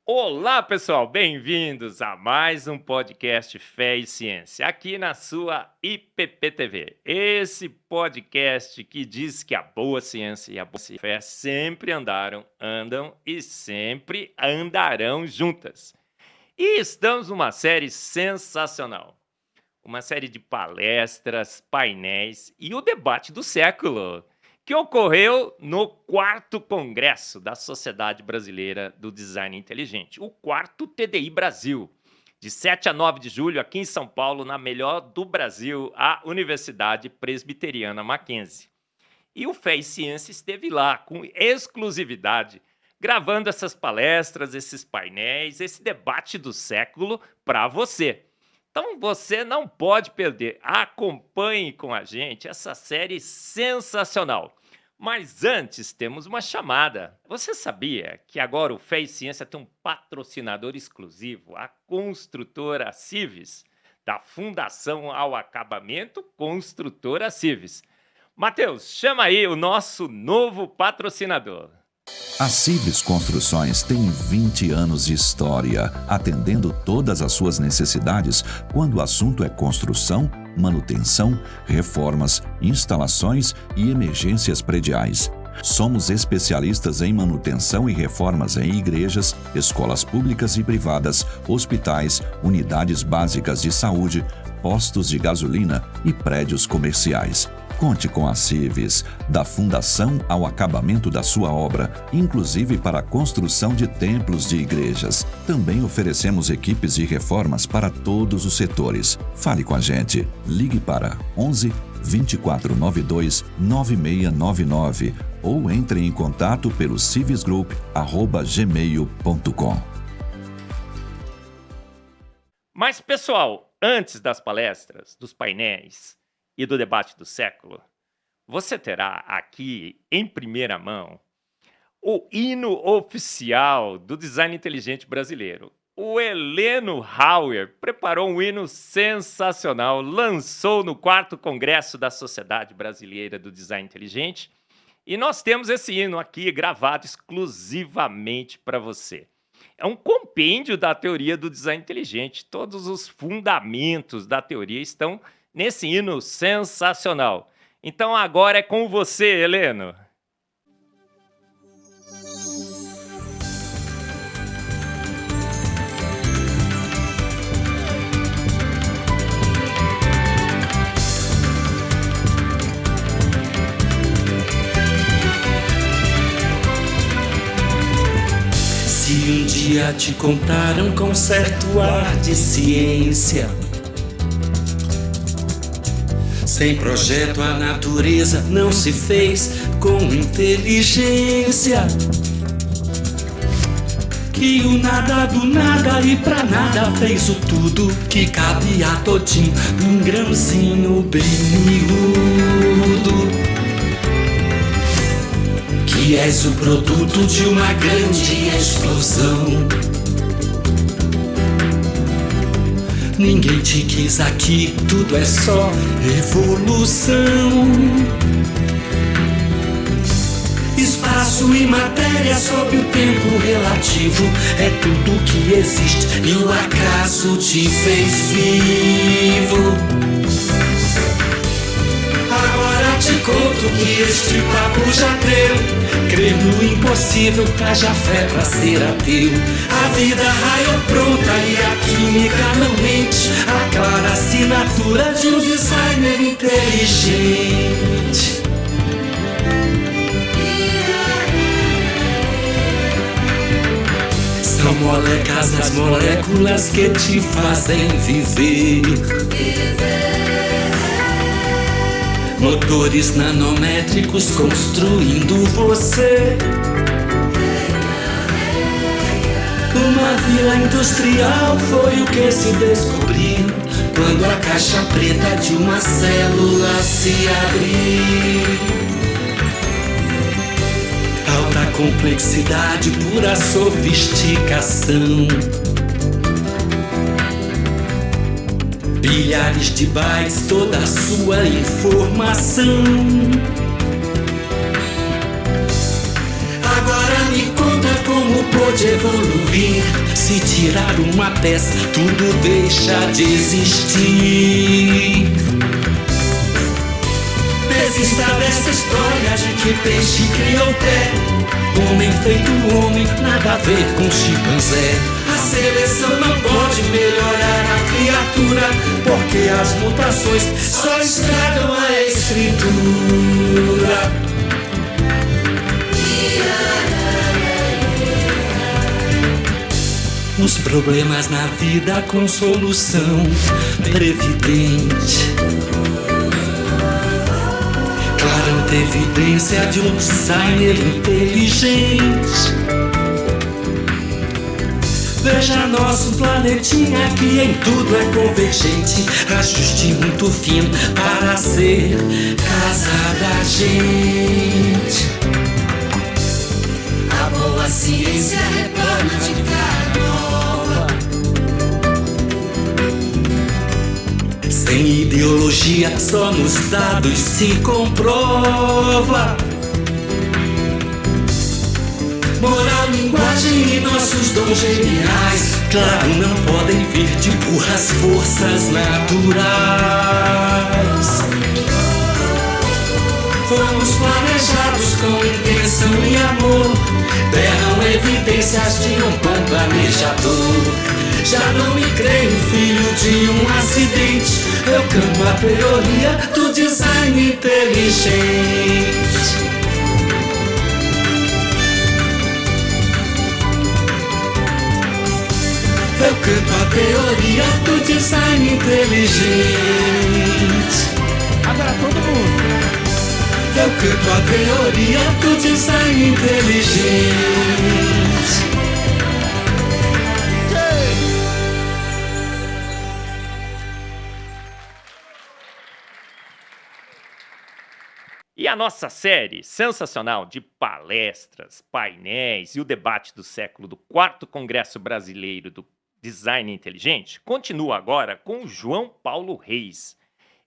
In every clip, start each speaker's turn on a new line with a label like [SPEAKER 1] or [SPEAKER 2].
[SPEAKER 1] Olá, pessoal, bem-vindos a mais um podcast Fé e Ciência, aqui na sua IPP-TV. Esse podcast que diz que a boa ciência e a boa fé sempre andam e sempre andarão juntas. E estamos numa série sensacional, uma série de palestras, painéis e o debate do século, que ocorreu no 4º Congresso da Sociedade Brasileira do Design Inteligente, o 4º TDI Brasil, de 7 a 9 de julho, aqui em São Paulo, na melhor do Brasil, a Universidade Presbiteriana Mackenzie. E o Fé e Ciência esteve lá, com exclusividade, gravando essas palestras, esses painéis, esse debate do século para você. Então você não pode perder, acompanhe com a gente essa série sensacional. Mas antes temos uma chamada. Você sabia que agora o Fé e Ciência tem um patrocinador exclusivo, a construtora Cives, da Fundação ao Acabamento Construtora Cives. Matheus, chama aí o nosso novo patrocinador.
[SPEAKER 2] A Cives Construções tem 20 anos de história, atendendo todas as suas necessidades quando o assunto é construção, manutenção, reformas, instalações e emergências prediais. Somos especialistas em manutenção e reformas em igrejas, escolas públicas e privadas, hospitais, unidades básicas de saúde, postos de gasolina e prédios comerciais. Conte com a Cives, da fundação ao acabamento da sua obra, inclusive para a construção de templos de igrejas. Também oferecemos equipes de reformas para todos os setores. Fale com a gente. Ligue para 11 2492 9699 ou entre em contato pelo civesgroup@gmail.com.
[SPEAKER 1] Mas, pessoal, antes das palestras, dos painéis e do debate do século, você terá aqui, em primeira mão, o hino oficial do design inteligente brasileiro. O Heleno Hauer preparou um hino sensacional, lançou no 4º Congresso da Sociedade Brasileira do Design Inteligente, e nós temos esse hino aqui gravado exclusivamente para você. É um compêndio da teoria do design inteligente, todos os fundamentos da teoria estão nesse hino sensacional. Então agora é com você, Heleno.
[SPEAKER 3] Se um dia te contaram com certo ar de ciência, sem projeto a natureza não se fez com inteligência, que o nada do nada e pra nada fez o tudo que cabe a todinho num grãozinho bem miúdo, que és o produto de uma grande explosão. Ninguém te quis aqui, tudo é só evolução. Espaço e matéria sob o tempo relativo é tudo que existe e o acaso te fez vivo. Agora te conto que este papo já deu. Crer no impossível, haja fé pra ser ateu. A vida raiou pronta e a química não mente. A clara assinatura de um designer inteligente. São molecas as moléculas que te fazem viver. Motores nanométricos construindo você. Uma vila industrial foi o que se descobriu quando a caixa preta de uma célula se abriu. Alta complexidade, pura sofisticação. Bilhares de bytes, toda a sua informação. Agora me conta como pôde evoluir Se tirar uma peça, tudo deixa de existir. Desista dessa história de que peixe cria o pé. Homem feito homem, nada a ver com chimpanzé. A seleção não pode melhorar a criatura, porque as mutações só estragam a escritura. Os problemas na vida com solução previdente. Claranta evidência de um designer inteligente. Veja nosso planetinha que em tudo é convergente. Ajuste muito fino para ser casa da gente. A boa ciência retorna de cara nova. Sem ideologia, só nos dados se comprova. Moral, linguagem e nossos dons geniais, claro, não podem vir de burras forças naturais. Fomos planejados com intenção e amor, berram evidências de um bom planejador. Já não me creio filho de um acidente, eu canto a teoria do design inteligente. Eu canto a teoria do design inteligente.
[SPEAKER 4] Agora todo mundo.
[SPEAKER 3] Eu canto a teoria do design inteligente.
[SPEAKER 1] E a nossa série sensacional de palestras, painéis e o debate do século do 4º Congresso Brasileiro do Design Inteligente continua agora com o João Paulo Reis.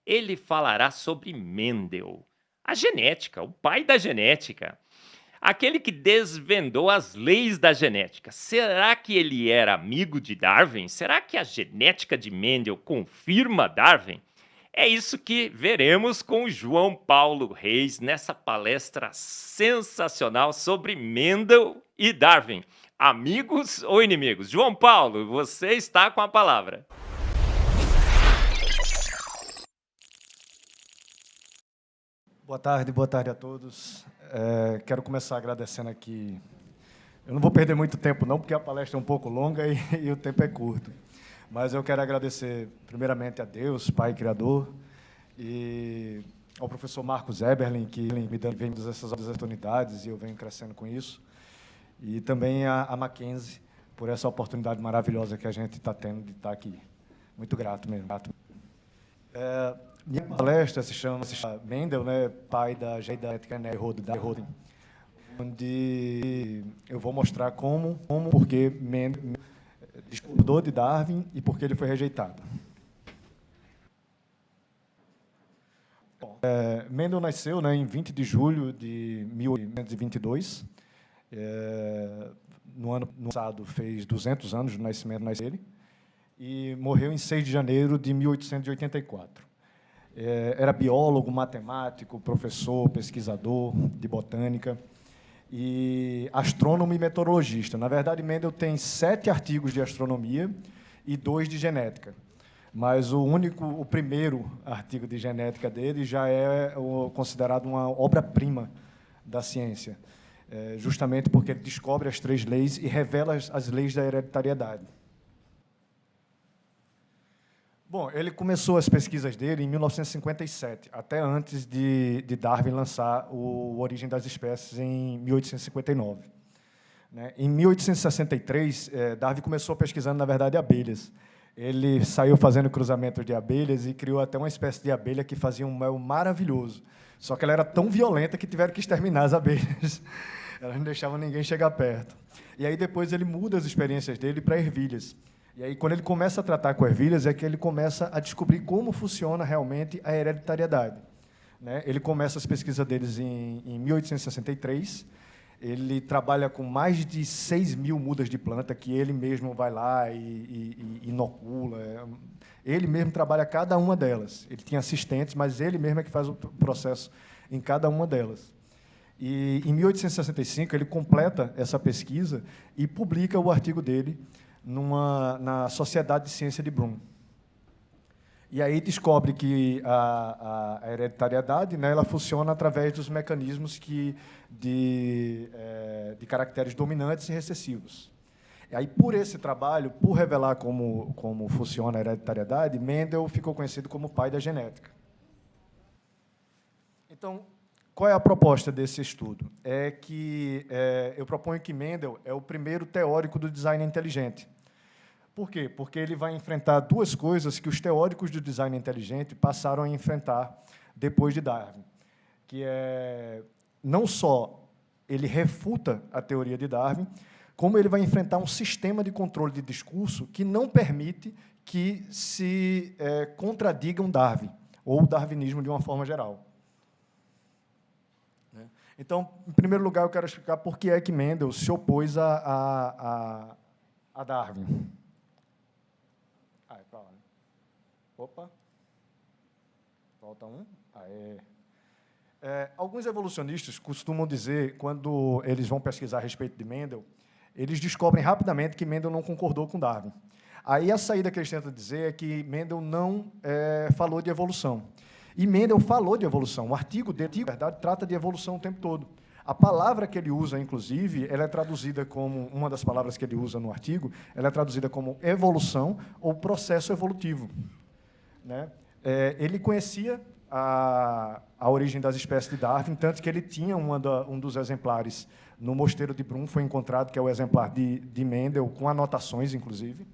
[SPEAKER 1] Ele falará sobre Mendel, a genética, o pai da genética, aquele que desvendou as leis da genética. Será que ele era amigo de Darwin? Será que a genética de Mendel confirma Darwin? É isso que veremos com o João Paulo Reis nessa palestra sensacional sobre Mendel e Darwin. Amigos ou inimigos? João Paulo, você está com a palavra.
[SPEAKER 4] Boa tarde a todos. Quero começar agradecendo aqui. Eu não vou perder muito tempo não, porque a palestra é um pouco longa e o tempo é curto. Mas eu quero agradecer primeiramente a Deus, Pai Criador, e ao professor Marcos Eberlin, que me deu essas oportunidades, e eu venho crescendo com isso. E também a Mackenzie, por essa oportunidade maravilhosa que a gente está tendo de estar aqui. Muito grato mesmo. Minha palestra se chama Mendel, né, pai da genética Rodin, onde eu vou mostrar porque Mendel discordou de Darwin e porque ele foi rejeitado. Mendel nasceu, né, em 20 de julho de 1822. No ano passado fez 200 anos do nascimento dele e morreu em 6 de janeiro de 1884. Era biólogo, matemático, professor, pesquisador de botânica e astrônomo e meteorologista. Na verdade, Mendel tem 7 artigos de astronomia e 2 de genética. Mas o primeiro artigo de genética dele já é considerado uma obra-prima da ciência, justamente porque ele descobre as 3 leis e revela as leis da hereditariedade. Bom, ele começou as pesquisas dele em 1957, até antes de Darwin lançar o Origem das Espécies em 1859. Em 1863, Darwin começou pesquisando, na verdade, abelhas. Ele saiu fazendo cruzamentos de abelhas e criou até uma espécie de abelha que fazia um mel maravilhoso. Só que ela era tão violenta que tiveram que exterminar as abelhas. Elas não deixavam ninguém chegar perto. E aí depois ele muda as experiências dele para ervilhas. E aí, quando ele começa a tratar com ervilhas, é que ele começa a descobrir como funciona realmente a hereditariedade. Ele começa as pesquisas deles em 1863. Ele trabalha com mais de 6 mil mudas de planta, que ele mesmo vai lá e inocula. Ele mesmo trabalha cada uma delas. Ele tinha assistentes, mas ele mesmo é que faz o processo em cada uma delas. E, em 1865, ele completa essa pesquisa e publica o artigo dele na Sociedade de Ciência de Brum. E aí descobre que a hereditariedade, né, ela funciona através dos mecanismos de caracteres dominantes e recessivos. E aí, por esse trabalho, por revelar como funciona a hereditariedade, Mendel ficou conhecido como o pai da genética. Então, qual é a proposta desse estudo? Eu proponho que Mendel é o primeiro teórico do design inteligente. Por quê? Porque ele vai enfrentar duas coisas que os teóricos do design inteligente passaram a enfrentar depois de Darwin, que é, não só ele refuta a teoria de Darwin, como ele vai enfrentar um sistema de controle de discurso que não permite que se contradigam Darwin, ou o darwinismo de uma forma geral. Então, em primeiro lugar, eu quero explicar por que é que Mendel se opôs a Darwin. Opa. Falta um. Alguns evolucionistas costumam dizer, quando eles vão pesquisar a respeito de Mendel, eles descobrem rapidamente que Mendel não concordou com Darwin. Aí a saída que eles tentam dizer é que Mendel não falou de evolução. E Mendel falou de evolução. O artigo dele, na verdade, trata de evolução o tempo todo. A palavra que ele usa, inclusive, ela é traduzida como, uma das palavras que ele usa no artigo, ela é traduzida como evolução ou processo evolutivo. Né? Ele conhecia a origem das espécies de Darwin, tanto que ele tinha um dos exemplares no mosteiro de Brum, foi encontrado, que é o exemplar de Mendel, com anotações, inclusive.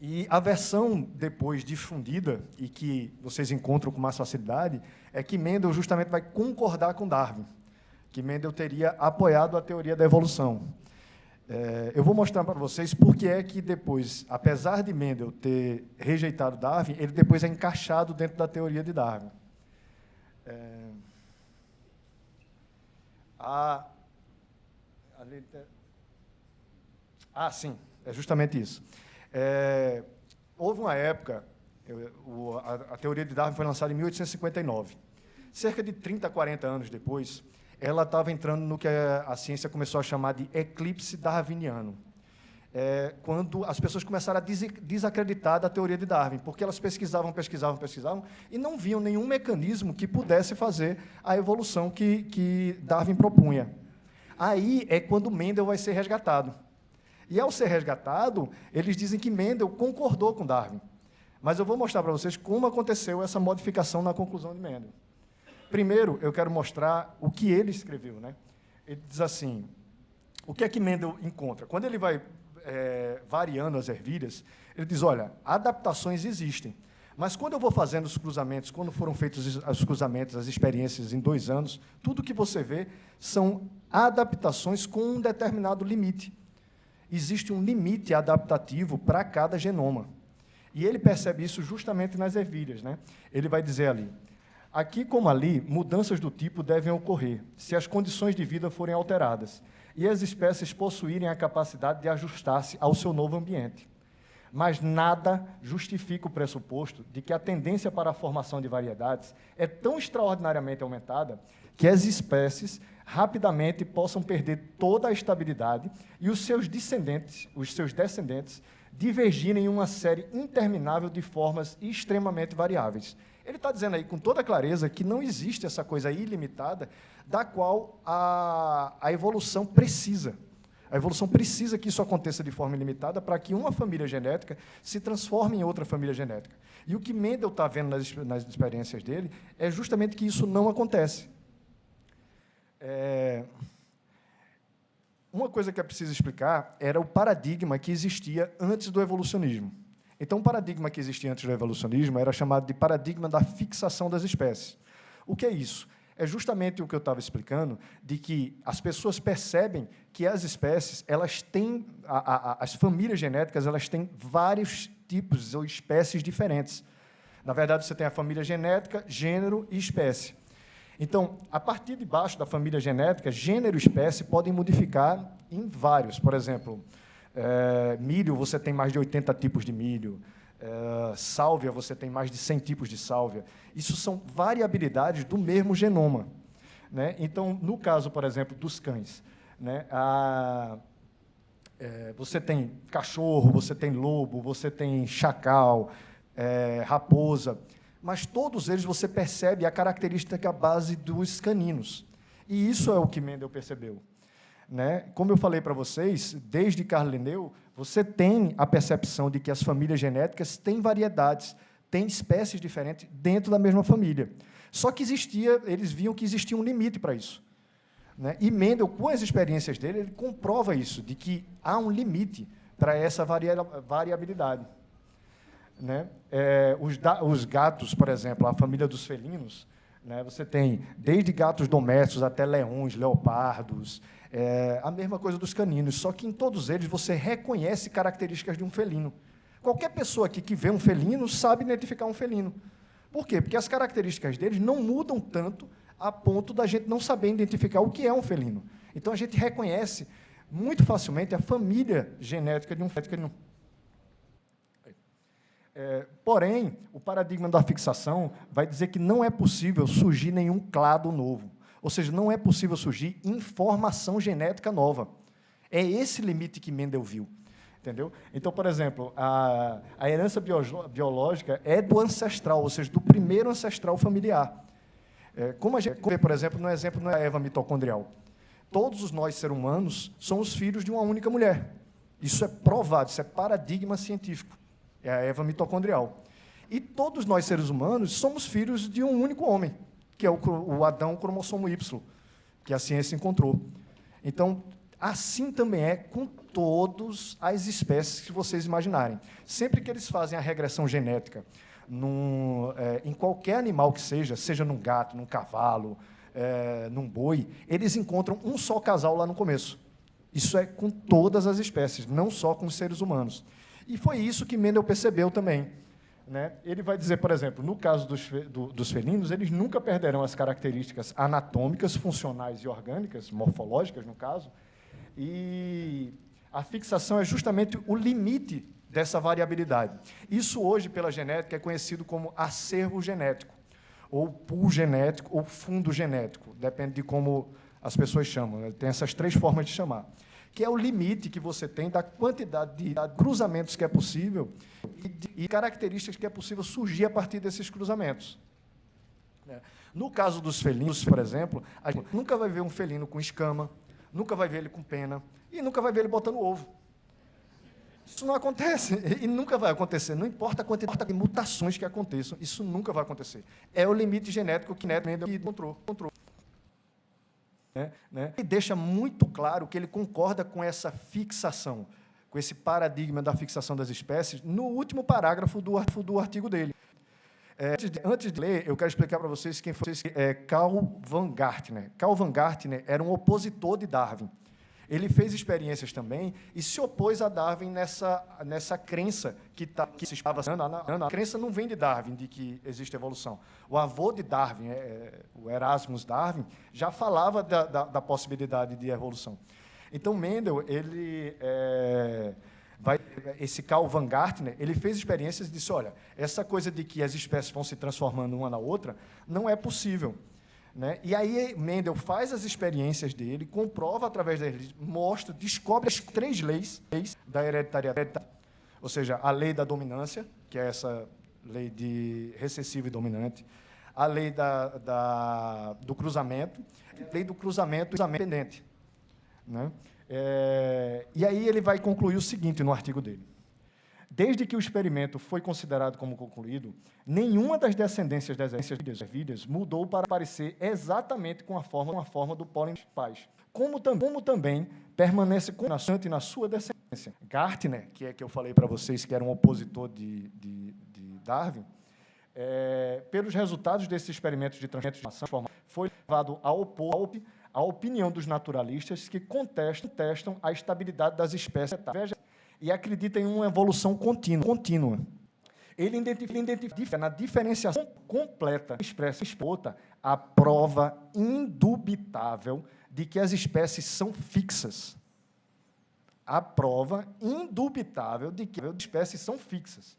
[SPEAKER 4] E a versão depois difundida, e que vocês encontram com mais facilidade, é que Mendel justamente vai concordar com Darwin, que Mendel teria apoiado a teoria da evolução. Eu vou mostrar para vocês por que é que depois, apesar de Mendel ter rejeitado Darwin, ele depois é encaixado dentro da teoria de Darwin. Sim, é justamente isso. Houve uma época, a teoria de Darwin foi lançada em 1859. Cerca de 30, 40 anos depois, ela estava entrando no que a ciência começou a chamar de eclipse darwiniano, quando as pessoas começaram a desacreditar da teoria de Darwin, porque elas pesquisavam, e não viam nenhum mecanismo que pudesse fazer a evolução que Darwin propunha. Aí é quando Mendel vai ser resgatado. E, ao ser resgatado, eles dizem que Mendel concordou com Darwin. Mas eu vou mostrar para vocês como aconteceu essa modificação na conclusão de Mendel. Primeiro, eu quero mostrar o que ele escreveu. Né? Ele diz assim, o que é que Mendel encontra? Quando ele vai variando as ervilhas, ele diz, olha, adaptações existem, mas quando eu vou fazendo os cruzamentos, quando foram feitos os cruzamentos, as experiências em 2 anos, tudo que você vê são adaptações com um determinado limite. Existe um limite adaptativo para cada genoma. E ele percebe isso justamente nas ervilhas. Né? Ele vai dizer ali, aqui como ali, mudanças do tipo devem ocorrer, se as condições de vida forem alteradas, e as espécies possuírem a capacidade de ajustar-se ao seu novo ambiente. Mas nada justifica o pressuposto de que a tendência para a formação de variedades é tão extraordinariamente aumentada que as espécies rapidamente possam perder toda a estabilidade e os seus descendentes divergirem em uma série interminável de formas extremamente variáveis. Ele está dizendo aí com toda clareza que não existe essa coisa ilimitada da qual a evolução precisa. A evolução precisa que isso aconteça de forma ilimitada para que uma família genética se transforme em outra família genética. E o que Mendel está vendo nas experiências dele é justamente que isso não acontece. Uma coisa que é preciso explicar era o paradigma que existia antes do evolucionismo. Então, o paradigma que existia antes do evolucionismo era chamado de paradigma da fixação das espécies. O que é isso? É justamente o que eu estava explicando, de que as pessoas percebem que as espécies, elas têm, as famílias genéticas, elas têm vários tipos ou espécies diferentes. Na verdade, você tem a família genética, gênero e espécie. Então, a partir de baixo da família genética, gênero e espécie podem modificar em vários. Por exemplo, milho, você tem mais de 80 tipos de milho. Sálvia, você tem mais de 100 tipos de sálvia. Isso são variabilidades do mesmo genoma, né? Então, no caso, por exemplo, dos cães, né, você tem cachorro, você tem lobo, você tem chacal, raposa, mas todos eles você percebe a característica base dos caninos. E isso é o que Mendel percebeu, né? Como eu falei para vocês, desde Carl Linneu, você tem a percepção de que as famílias genéticas têm variedades, têm espécies diferentes dentro da mesma família. Só que eles viam que existia um limite para isso, né? E Mendel, com as experiências dele, ele comprova isso, de que há um limite para essa variabilidade, né? Os gatos, por exemplo, a família dos felinos, né? Você tem desde gatos domésticos até leões, leopardos, a mesma coisa dos caninos, só que em todos eles você reconhece características de um felino. Qualquer pessoa aqui que vê um felino sabe identificar um felino. Por quê? Porque as características deles não mudam tanto a ponto da gente não saber identificar o que é um felino. Então, a gente reconhece muito facilmente a família genética de um felino. Porém, o paradigma da fixação vai dizer que não é possível surgir nenhum clado novo. Ou seja, não é possível surgir informação genética nova. É esse limite que Mendel viu. Entendeu? Então, por exemplo, a herança biológica é do ancestral, ou seja, do primeiro ancestral familiar. Como a gente vê, por exemplo, no exemplo da Eva mitocondrial. Todos nós, seres humanos, somos filhos de uma única mulher. Isso é provado, isso é paradigma científico. É a Eva mitocondrial. E todos nós, seres humanos, somos filhos de um único homem, que é o Adão cromossomo Y, que a ciência encontrou. Então, assim também é com todas as espécies que vocês imaginarem. Sempre que eles fazem a regressão genética em qualquer animal que seja num gato, num cavalo, num boi, eles encontram um só casal lá no começo. Isso é com todas as espécies, não só com os seres humanos. E foi isso que Mendel percebeu também, né? Ele vai dizer, por exemplo, no caso dos felinos, eles nunca perderão as características anatômicas, funcionais e orgânicas, morfológicas, no caso, e a fixação é justamente o limite dessa variabilidade. Isso hoje, pela genética, é conhecido como acervo genético, ou pool genético, ou fundo genético, depende de como as pessoas chamam. Tem essas 3 formas de chamar, que é o limite que você tem da quantidade de cruzamentos que é possível e características que é possível surgir a partir desses cruzamentos. No caso dos felinos, por exemplo, a gente nunca vai ver um felino com escama, nunca vai ver ele com pena e nunca vai ver ele botando ovo. Isso não acontece e nunca vai acontecer. Não importa a quantidade de mutações que aconteçam, isso nunca vai acontecer. É o limite genético que Mendel encontrou. E deixa muito claro que ele concorda com essa fixação, com esse paradigma da fixação das espécies, no último parágrafo do artigo dele. Antes de ler, eu quero explicar para vocês quem foi Carl van Gartner. Carl van Gartner era um opositor de Darwin. Ele fez experiências também e se opôs a Darwin nessa crença que se estava sendo. A crença não vem de Darwin, de que existe evolução. O avô de Darwin, o Erasmus Darwin, já falava da possibilidade de evolução. Então, Mendel, esse Carl van Gartner, ele fez experiências e disse, olha, essa coisa de que as espécies vão se transformando uma na outra não é possível. Né? E aí Mendel faz as experiências dele, comprova através deles, descobre as 3 leis da hereditariedade, ou seja, a lei da dominância, que é essa lei de recessivo e dominante, a lei do cruzamento, a lei do cruzamento dependente. Né? E aí ele vai concluir o seguinte no artigo dele. Desde que o experimento foi considerado como concluído, nenhuma das descendências das ervilhas mudou para parecer exatamente com a forma do pólen dos pais, como também permanece constante na sua descendência. Gartner, que eu falei para vocês que era um opositor de Darwin, pelos resultados desses experimentos de transformação, foi levado a opor a opinião dos naturalistas que contestam a estabilidade das espécies e acredita em uma evolução contínua. Ele identifica na diferenciação completa expressa a prova indubitável de que as espécies são fixas. A prova indubitável de que as espécies são fixas,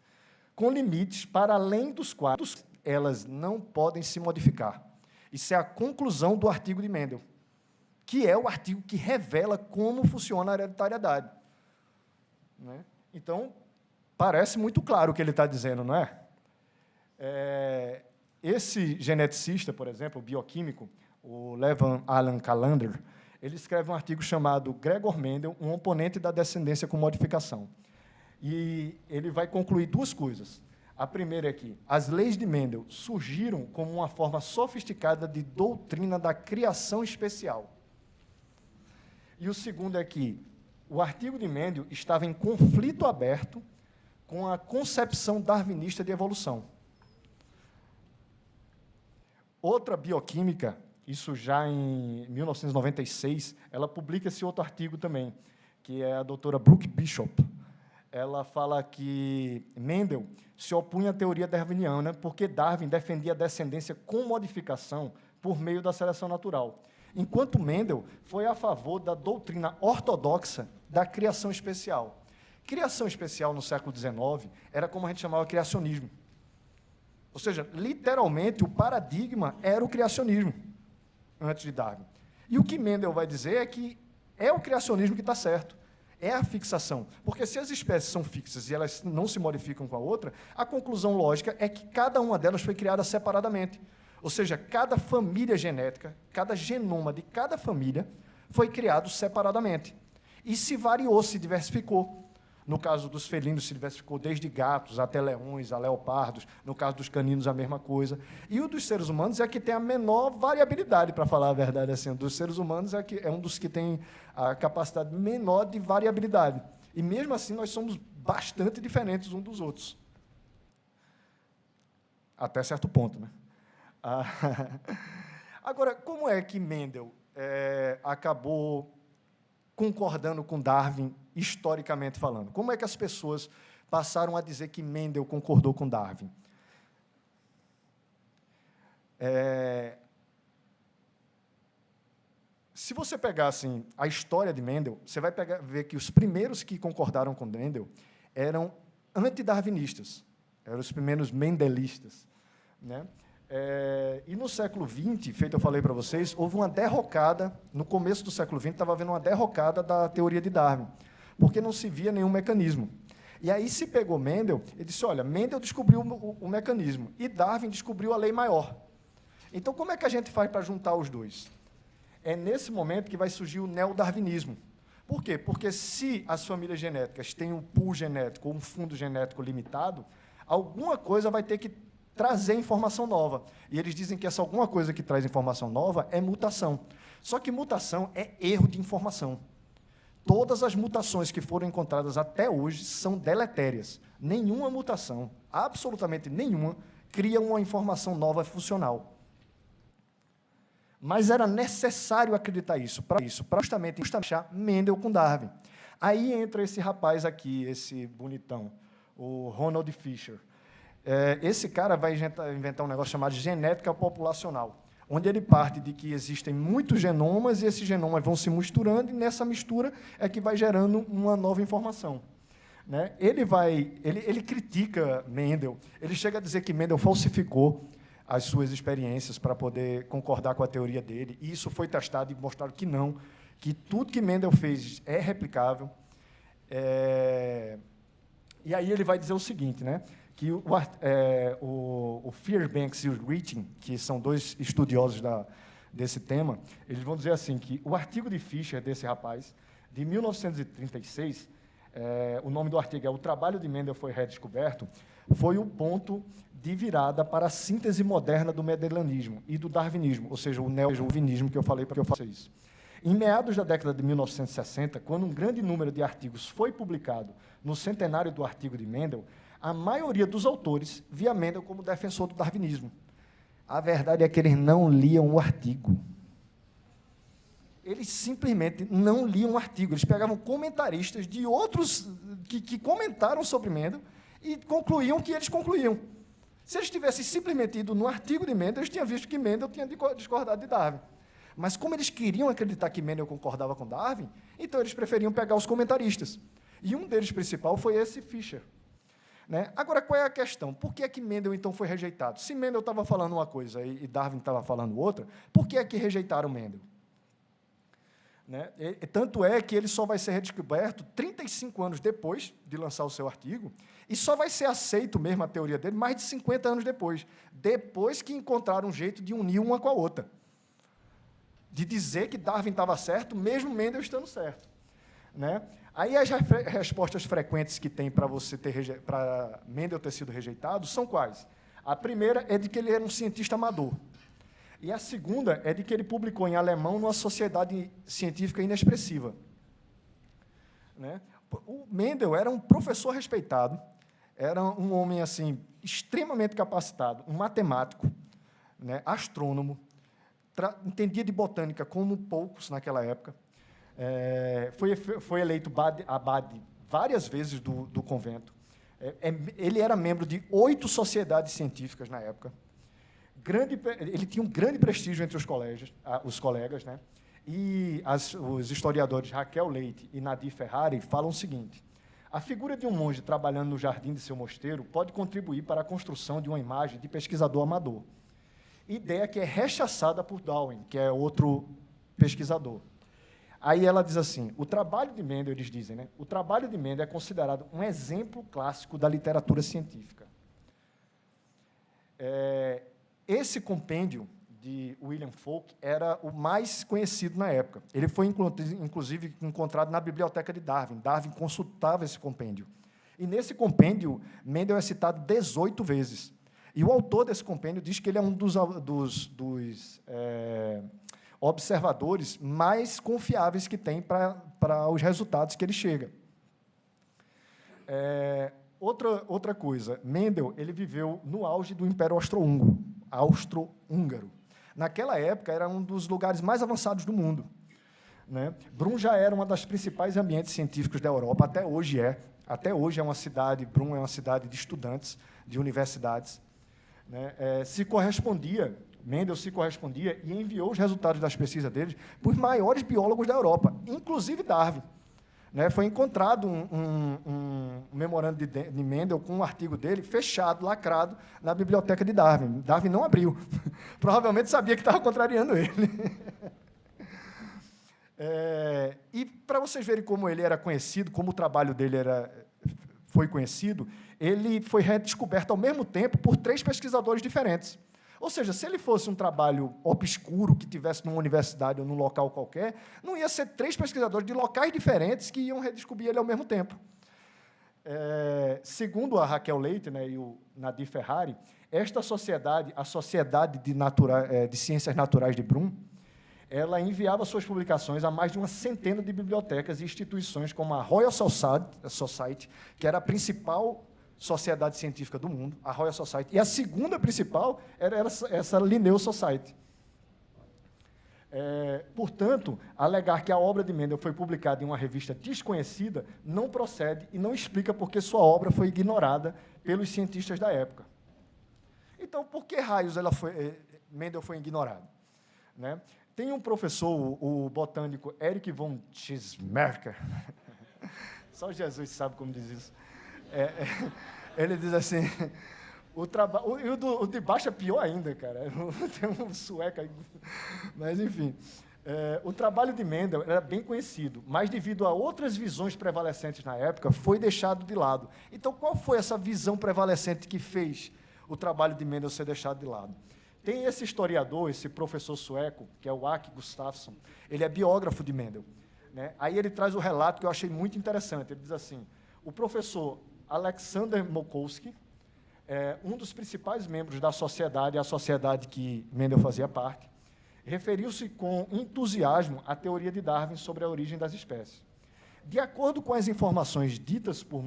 [SPEAKER 4] com limites para além dos quais elas não podem se modificar. Isso é a conclusão do artigo de Mendel, que é o artigo que revela como funciona a hereditariedade. Né? Então, parece muito claro o que ele está dizendo, não é? Esse geneticista, por exemplo, o bioquímico, o Levan Alan Callender, ele escreve um artigo chamado Gregor Mendel, um oponente da descendência com modificação. E ele vai concluir duas coisas. A primeira é que as leis de Mendel surgiram como uma forma sofisticada de doutrina da criação especial. E o segundo é que o artigo de Mendel estava em conflito aberto com a concepção darwinista de evolução. Outra bioquímica, isso já em 1996, ela publica esse outro artigo também, que é a doutora Brooke Bishop. Ela fala que Mendel se opunha à teoria darwiniana porque Darwin defendia a descendência com modificação por meio da seleção natural, enquanto Mendel foi a favor da doutrina ortodoxa da criação especial. Criação especial no século XIX era como a gente chamava criacionismo. Ou seja, literalmente, o paradigma era o criacionismo, antes de Darwin. E o que Mendel vai dizer é que é o criacionismo que está certo. É a fixação. Porque se as espécies são fixas e elas não se modificam com a outra, a conclusão lógica é que cada uma delas foi criada separadamente. Ou seja, cada família genética, cada genoma de cada família foi criado separadamente. E se variou, se diversificou. No caso dos felinos, se diversificou desde gatos até leões, a leopardos. No caso dos caninos, a mesma coisa. E o dos seres humanos é que tem a menor variabilidade, para falar a verdade. Assim. O dos seres humanos é um dos que tem a capacidade menor de variabilidade. E, mesmo assim, nós somos bastante diferentes uns dos outros. Até certo ponto. Né? Agora, como é que Mendel acabou concordando com Darwin, historicamente falando? Como é que as pessoas passaram a dizer que Mendel concordou com Darwin? Se você pegar assim, a história de Mendel, você vai ver que os primeiros que concordaram com Mendel eram antidarwinistas, eram os primeiros mendelistas. Né? E no século XX, feito eu falei para vocês, houve uma derrocada, no começo do século XX, estava havendo uma derrocada da teoria de Darwin, porque não se via nenhum mecanismo. E aí se pegou Mendel e disse, olha, Mendel descobriu o mecanismo e Darwin descobriu a lei maior. Então, como é que a gente faz para juntar os dois? É nesse momento que vai surgir o neodarwinismo. Por quê? Porque se as famílias genéticas têm um pool genético ou um fundo genético limitado, alguma coisa vai ter que trazer informação nova. E eles dizem que essa alguma coisa que traz informação nova é mutação. Só que mutação é erro de informação. Todas as mutações que foram encontradas até hoje são deletérias. Nenhuma mutação, absolutamente nenhuma, cria uma informação nova funcional. Mas era necessário acreditar isso, para justamente achar Mendel com Darwin. Aí entra esse rapaz aqui, esse bonitão, o Ronald Fisher. Esse cara vai inventar um negócio chamado genética populacional, onde ele parte de que existem muitos genomas e esses genomas vão se misturando, e nessa mistura é que vai gerando uma nova informação. Né? Ele critica Mendel, ele chega a dizer que Mendel falsificou as suas experiências para poder concordar com a teoria dele, e isso foi testado e mostraram que não, que tudo que Mendel fez é replicável. E aí ele vai dizer o seguinte, né? Que o Fairbanks e o Riching, que são dois estudiosos desse tema, eles vão dizer assim, que o artigo de Fisher, desse rapaz, de 1936, o nome do artigo é O Trabalho de Mendel foi Redescoberto, foi o ponto de virada para a síntese moderna do mendelianismo e do darwinismo, ou seja, o neodarwinismo que eu falei para vocês. Em meados da década de 1960, quando um grande número de artigos foi publicado no centenário do artigo de Mendel, a maioria dos autores via Mendel como defensor do darwinismo. A verdade é que eles não liam o artigo. Eles simplesmente não liam o artigo. Eles pegavam comentaristas de outros que comentaram sobre Mendel e concluíam o que eles concluíam. Se eles tivessem simplesmente ido no artigo de Mendel, eles tinham visto que Mendel tinha discordado de Darwin. Mas como eles queriam acreditar que Mendel concordava com Darwin, então eles preferiam pegar os comentaristas. E um deles principal foi esse Fischer. Né? Agora, qual é a questão? Por que é que Mendel, então, foi rejeitado? Se Mendel estava falando uma coisa e Darwin estava falando outra, por que é que rejeitaram Mendel? Né? Tanto é que ele só vai ser redescoberto 35 anos depois de lançar o seu artigo, e só vai ser aceito mesmo a teoria dele mais de 50 anos depois que encontraram um jeito de unir uma com a outra, de dizer que Darwin estava certo, mesmo Mendel estando certo. Né? Aí as respostas frequentes que tem para Mendel ter sido rejeitado são quais? A primeira é de que ele era um cientista amador. E a segunda é de que ele publicou em alemão numa sociedade científica inexpressiva. Né? O Mendel era um professor respeitado, era um homem assim, extremamente capacitado, um matemático, né, astrônomo, entendia de botânica como poucos naquela época, foi eleito abade várias vezes do convento. Ele era membro de 8 sociedades científicas na época. Ele tinha um grande prestígio entre os colegas, né? E os historiadores Raquel Leite e Nadir Ferrari falam o seguinte: a figura de um monge trabalhando no jardim de seu mosteiro pode contribuir para a construção de uma imagem de pesquisador amador. Ideia que é rechaçada por Darwin, que é outro pesquisador. Aí ela diz assim, o trabalho de Mendel, eles dizem, né? O trabalho de Mendel é considerado um exemplo clássico da literatura científica. Esse compêndio de William Folk era o mais conhecido na época. Ele foi, inclusive, encontrado na biblioteca de Darwin. Darwin consultava esse compêndio. E, nesse compêndio, Mendel é citado 18 vezes. E o autor desse compêndio diz que ele é um dos observadores mais confiáveis que tem para os resultados que ele chega. Outra coisa, Mendel ele viveu no auge do Império Austro-Húngaro. Naquela época, era um dos lugares mais avançados do mundo. Né? Brunn já era uma das principais ambientes científicos da Europa, até hoje é. Até hoje é uma cidade, Brunn é uma cidade de estudantes, de universidades. Né? Mendel se correspondia e enviou os resultados das pesquisas dele para os maiores biólogos da Europa, inclusive Darwin. Né? Foi encontrado um memorando de Mendel com um artigo dele fechado, lacrado, na biblioteca de Darwin. Darwin não abriu. Provavelmente sabia que estava contrariando ele. E, para vocês verem como ele era conhecido, como o trabalho dele foi conhecido, ele foi redescoberto ao mesmo tempo por 3 pesquisadores diferentes. Ou seja, se ele fosse um trabalho obscuro, que tivesse numa universidade ou num local qualquer, não ia ser 3 pesquisadores de locais diferentes que iam redescobrir ele ao mesmo tempo. Segundo a Raquel Leite, né, e o Nadir Ferrari, esta sociedade, a Sociedade de Ciências Naturais de Brunn, ela enviava suas publicações a mais de uma centena de bibliotecas e instituições, como a Royal Society, que era a principal sociedade científica do mundo, a Royal Society, e a segunda principal era essa Linnaeus Society. Portanto, alegar que a obra de Mendel foi publicada em uma revista desconhecida não procede e não explica por que sua obra foi ignorada pelos cientistas da época. Então, por que raios Mendel foi ignorado? Né? Tem um professor, o botânico Erich von Schismerker, só Jesus sabe como diz isso. Ele diz assim, o de baixo é pior ainda, cara. Tem um sueco aí. Mas, enfim, o trabalho de Mendel era bem conhecido, mas, devido a outras visões prevalecentes na época, foi deixado de lado. Então, qual foi essa visão prevalecente que fez o trabalho de Mendel ser deixado de lado? Tem esse historiador, esse professor sueco, que é o Åke Gustafsson, ele é biógrafo de Mendel. Né? Aí ele traz o relato que eu achei muito interessante. Ele diz assim, o professor Alexander Mokoski, um dos principais membros da sociedade, a sociedade que Mendel fazia parte, referiu-se com entusiasmo à teoria de Darwin sobre a origem das espécies. De acordo com as informações ditas por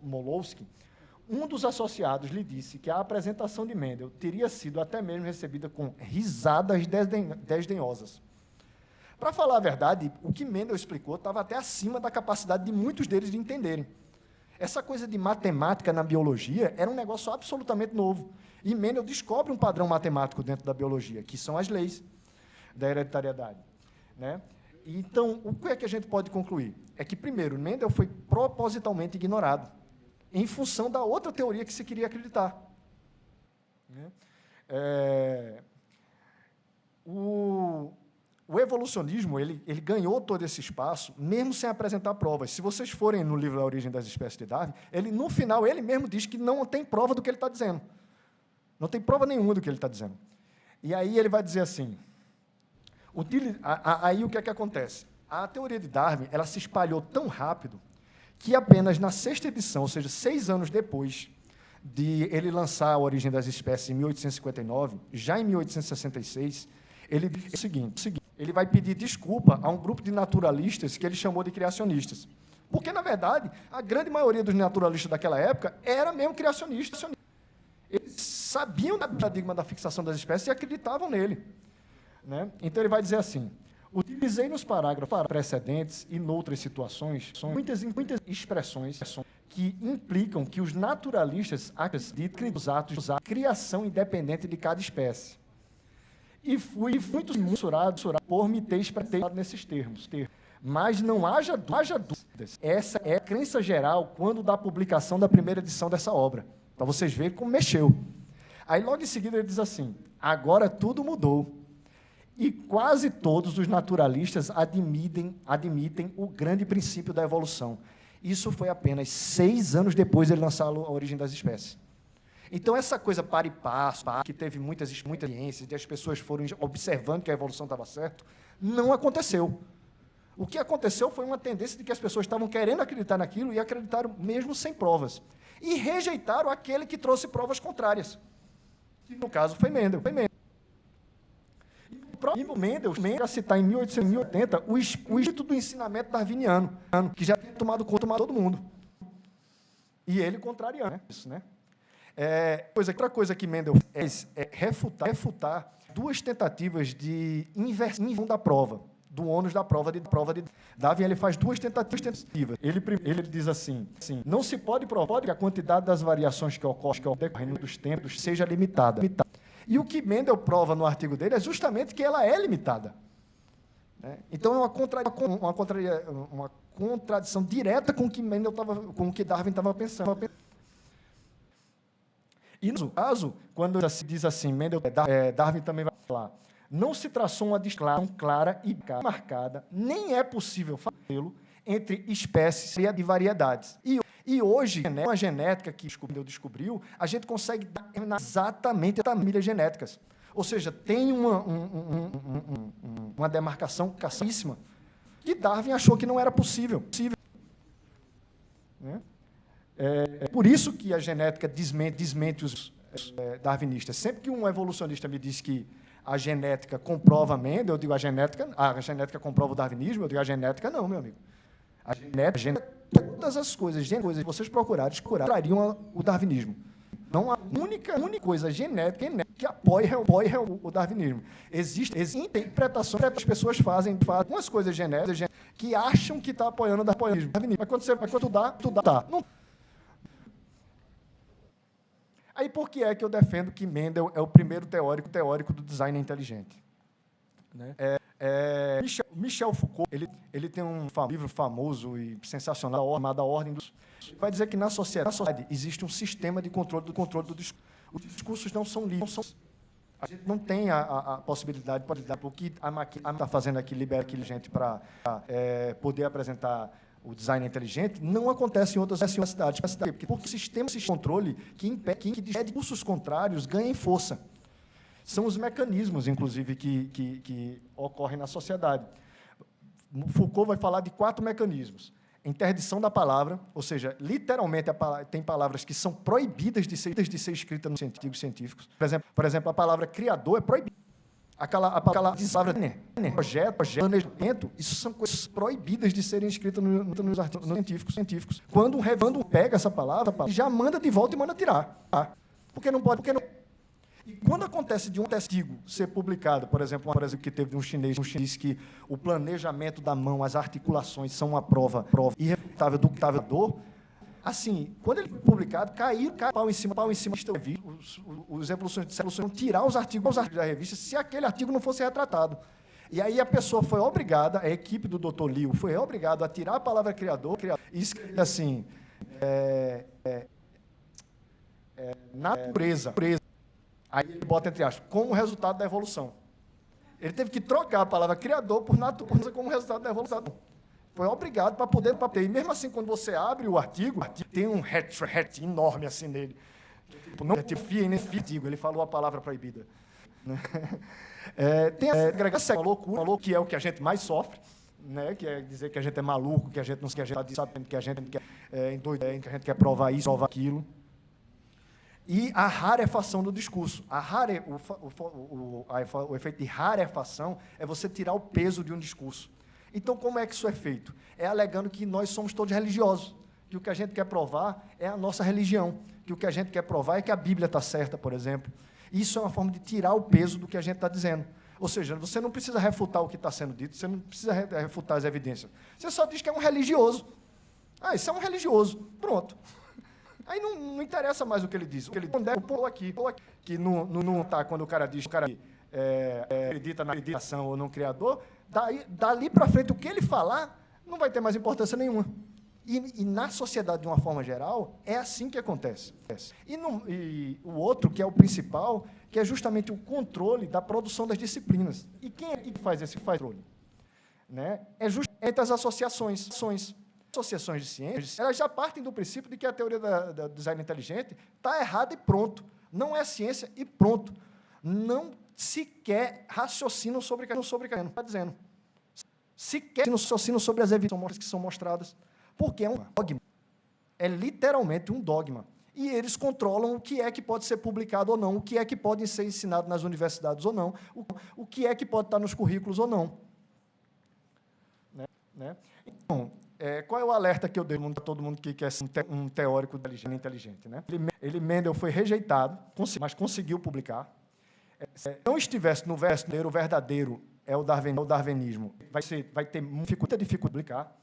[SPEAKER 4] Molowski, um dos associados lhe disse que a apresentação de Mendel teria sido até mesmo recebida com risadas desdenhosas. Para falar a verdade, o que Mendel explicou estava até acima da capacidade de muitos deles de entenderem. Essa coisa de matemática na biologia era um negócio absolutamente novo. E Mendel descobre um padrão matemático dentro da biologia, que são as leis da hereditariedade, né? Então, o que é que a gente pode concluir? É que, primeiro, Mendel foi propositalmente ignorado, em função da outra teoria que se queria acreditar, né? O evolucionismo ele ganhou todo esse espaço, mesmo sem apresentar provas. Se vocês forem no livro A Origem das Espécies de Darwin, no final, ele mesmo diz que não tem prova do que ele está dizendo. Não tem prova nenhuma do que ele está dizendo. E aí ele vai dizer assim, aí o que é que acontece? A teoria de Darwin ela se espalhou tão rápido que apenas na 6ª edição, ou seja, 6 anos depois de ele lançar A Origem das Espécies em 1859, já em 1866, ele diz o seguinte, ele vai pedir desculpa a um grupo de naturalistas que ele chamou de criacionistas. Porque, na verdade, a grande maioria dos naturalistas daquela época era mesmo criacionista. Eles sabiam do paradigma da fixação das espécies e acreditavam nele, né? Então, ele vai dizer assim, utilizei nos parágrafos precedentes e noutras situações muitas expressões que implicam que os naturalistas acreditam nos atos da criação independente de cada espécie. E fui muito mensurado por me ter expressado nesses termos. Mas não haja dúvidas. Essa é a crença geral quando da publicação da primeira edição dessa obra, para vocês verem como mexeu. Aí, logo em seguida, ele diz assim, agora tudo mudou. E quase todos os naturalistas admitem o grande princípio da evolução. Isso foi apenas 6 anos depois de ele lançar A Origem das Espécies. Então, essa coisa para e passo, que teve muitas experiências, e as pessoas foram observando que a evolução estava certa, não aconteceu. O que aconteceu foi uma tendência de que as pessoas estavam querendo acreditar naquilo e acreditaram mesmo sem provas. E rejeitaram aquele que trouxe provas contrárias, que no caso foi Mendel. E o Mendel, para citar em 1880, o espírito do ensinamento darwiniano, que já tinha tomado conta de todo mundo. E ele contrariando isso, né? Outra coisa que Mendel fez é refutar 2 tentativas de inversão da prova, do ônus da prova de Darwin. Ele faz 2 tentativas. Ele diz assim, não se pode provar que a quantidade das variações que ocorrem no decorrer dos tempos seja limitada. E o que Mendel prova no artigo dele é justamente que ela é limitada, né? Então, é uma contradição direta com o que com o que Darwin estava pensando. E, no caso, quando se diz assim, Darwin também vai falar, não se traçou uma distinção clara e marcada, nem é possível fazê-lo entre espécies e variedades. E hoje, uma genética que Mendel descobriu, a gente consegue dar exatamente as famílias genéticas. Ou seja, tem uma demarcação claríssima que Darwin achou que não era possível. Né? É por isso que a genética desmente os darwinistas. Sempre que um evolucionista me diz que a genética comprova Mendel, eu digo a genética comprova o darwinismo, eu digo a genética não, meu amigo. A genética todas as coisas que vocês procurariam o darwinismo. Não há única coisa genética que apoia o darwinismo. Existe interpretação que as pessoas fazem algumas coisas genéticas que acham que está apoiando o darwinismo. Mas quando você vai estudar, tá. Não. Aí, por que é que eu defendo que Mendel é o primeiro teórico do design inteligente? Né? Michel Foucault, ele tem um livro famoso e sensacional chamado A Ordem dos... Vai dizer que na sociedade existe um sistema de controle do discurso. Os discursos não são livres. A gente não tem a possibilidade, o que a máquina está fazendo aqui, libera aqui gente para poder apresentar o design inteligente, não acontece em outras cidades. Porque o sistema de controle que impede que discursos contrários ganhem força. São os mecanismos, inclusive, que ocorrem na sociedade. Foucault vai falar de 4 mecanismos. Interdição da palavra, ou seja, literalmente tem palavras que são proibidas de ser escritas nos artigos científicos. Por exemplo, a palavra criador é proibida. A palavra projeto, planejamento, isso são coisas proibidas de serem escritas nos artigos científicos. Quando um pega essa palavra, já manda de volta e manda tirar. Porque não pode... E quando acontece de um artigo ser publicado, por exemplo, que teve um chinês que o planejamento da mão, as articulações são uma prova irrefutável do computador, Assim, quando ele foi publicado, caiu pau em cima, os evolucionistas vão tirar os artigos da revista se aquele artigo não fosse retratado. E aí a pessoa foi obrigada, a equipe do Dr. Liu foi obrigada a tirar a palavra criador e escrever assim, natureza. Aí ele bota entre aspas, como resultado da evolução. Ele teve que trocar a palavra criador por natureza como resultado da evolução. Foi obrigado para poder. E mesmo assim, quando você abre o artigo tem um hat enorme assim nele. Não fia nem artigo, ele falou a palavra proibida. Tem a agregação, uma loucura, que é o que a gente mais sofre, né? Que é dizer que a gente é maluco, que a gente não sabe, que a gente quer endoidar, que a gente quer provar isso, provar aquilo. E a rarefação do discurso. O efeito de rarefação é você tirar o peso de um discurso. Então, como é que isso é feito? É alegando que nós somos todos religiosos, que o que a gente quer provar é a nossa religião, que o que a gente quer provar é que a Bíblia está certa, por exemplo. Isso é uma forma de tirar o peso do que a gente está dizendo. Ou seja, você não precisa refutar o que está sendo dito, você não precisa refutar as evidências. Você só diz que é um religioso. Ah, isso é um religioso. Pronto. Aí não interessa mais o que ele diz. O que ele pô aqui, que não está quando o cara diz que acredita na acreditação ou no Criador, dali para frente, o que ele falar não vai ter mais importância nenhuma. E na sociedade, de uma forma geral, é assim que acontece. E o outro, que é o principal, que é justamente o controle da produção das disciplinas. E quem é que faz esse controle? Né? É justamente as associações. Associações de ciências, elas já partem do princípio de que a teoria do design inteligente está errada e pronto. Não é ciência e pronto. Não sequer raciocinam sobre o que está dizendo. Sequer raciocinam sobre as evidências que são mostradas. Porque é um dogma. É literalmente um dogma. E eles controlam o que é que pode ser publicado ou não, o que é que pode ser ensinado nas universidades ou não, o que é que pode estar nos currículos ou não. Né? Então, qual é o alerta que eu dei a todo mundo que quer ser um teórico inteligente? Né? Mendel foi rejeitado, mas conseguiu publicar. Se não estivesse no verdadeiro, o verdadeiro é o darwinismo, vai ter muita dificuldade de publicar.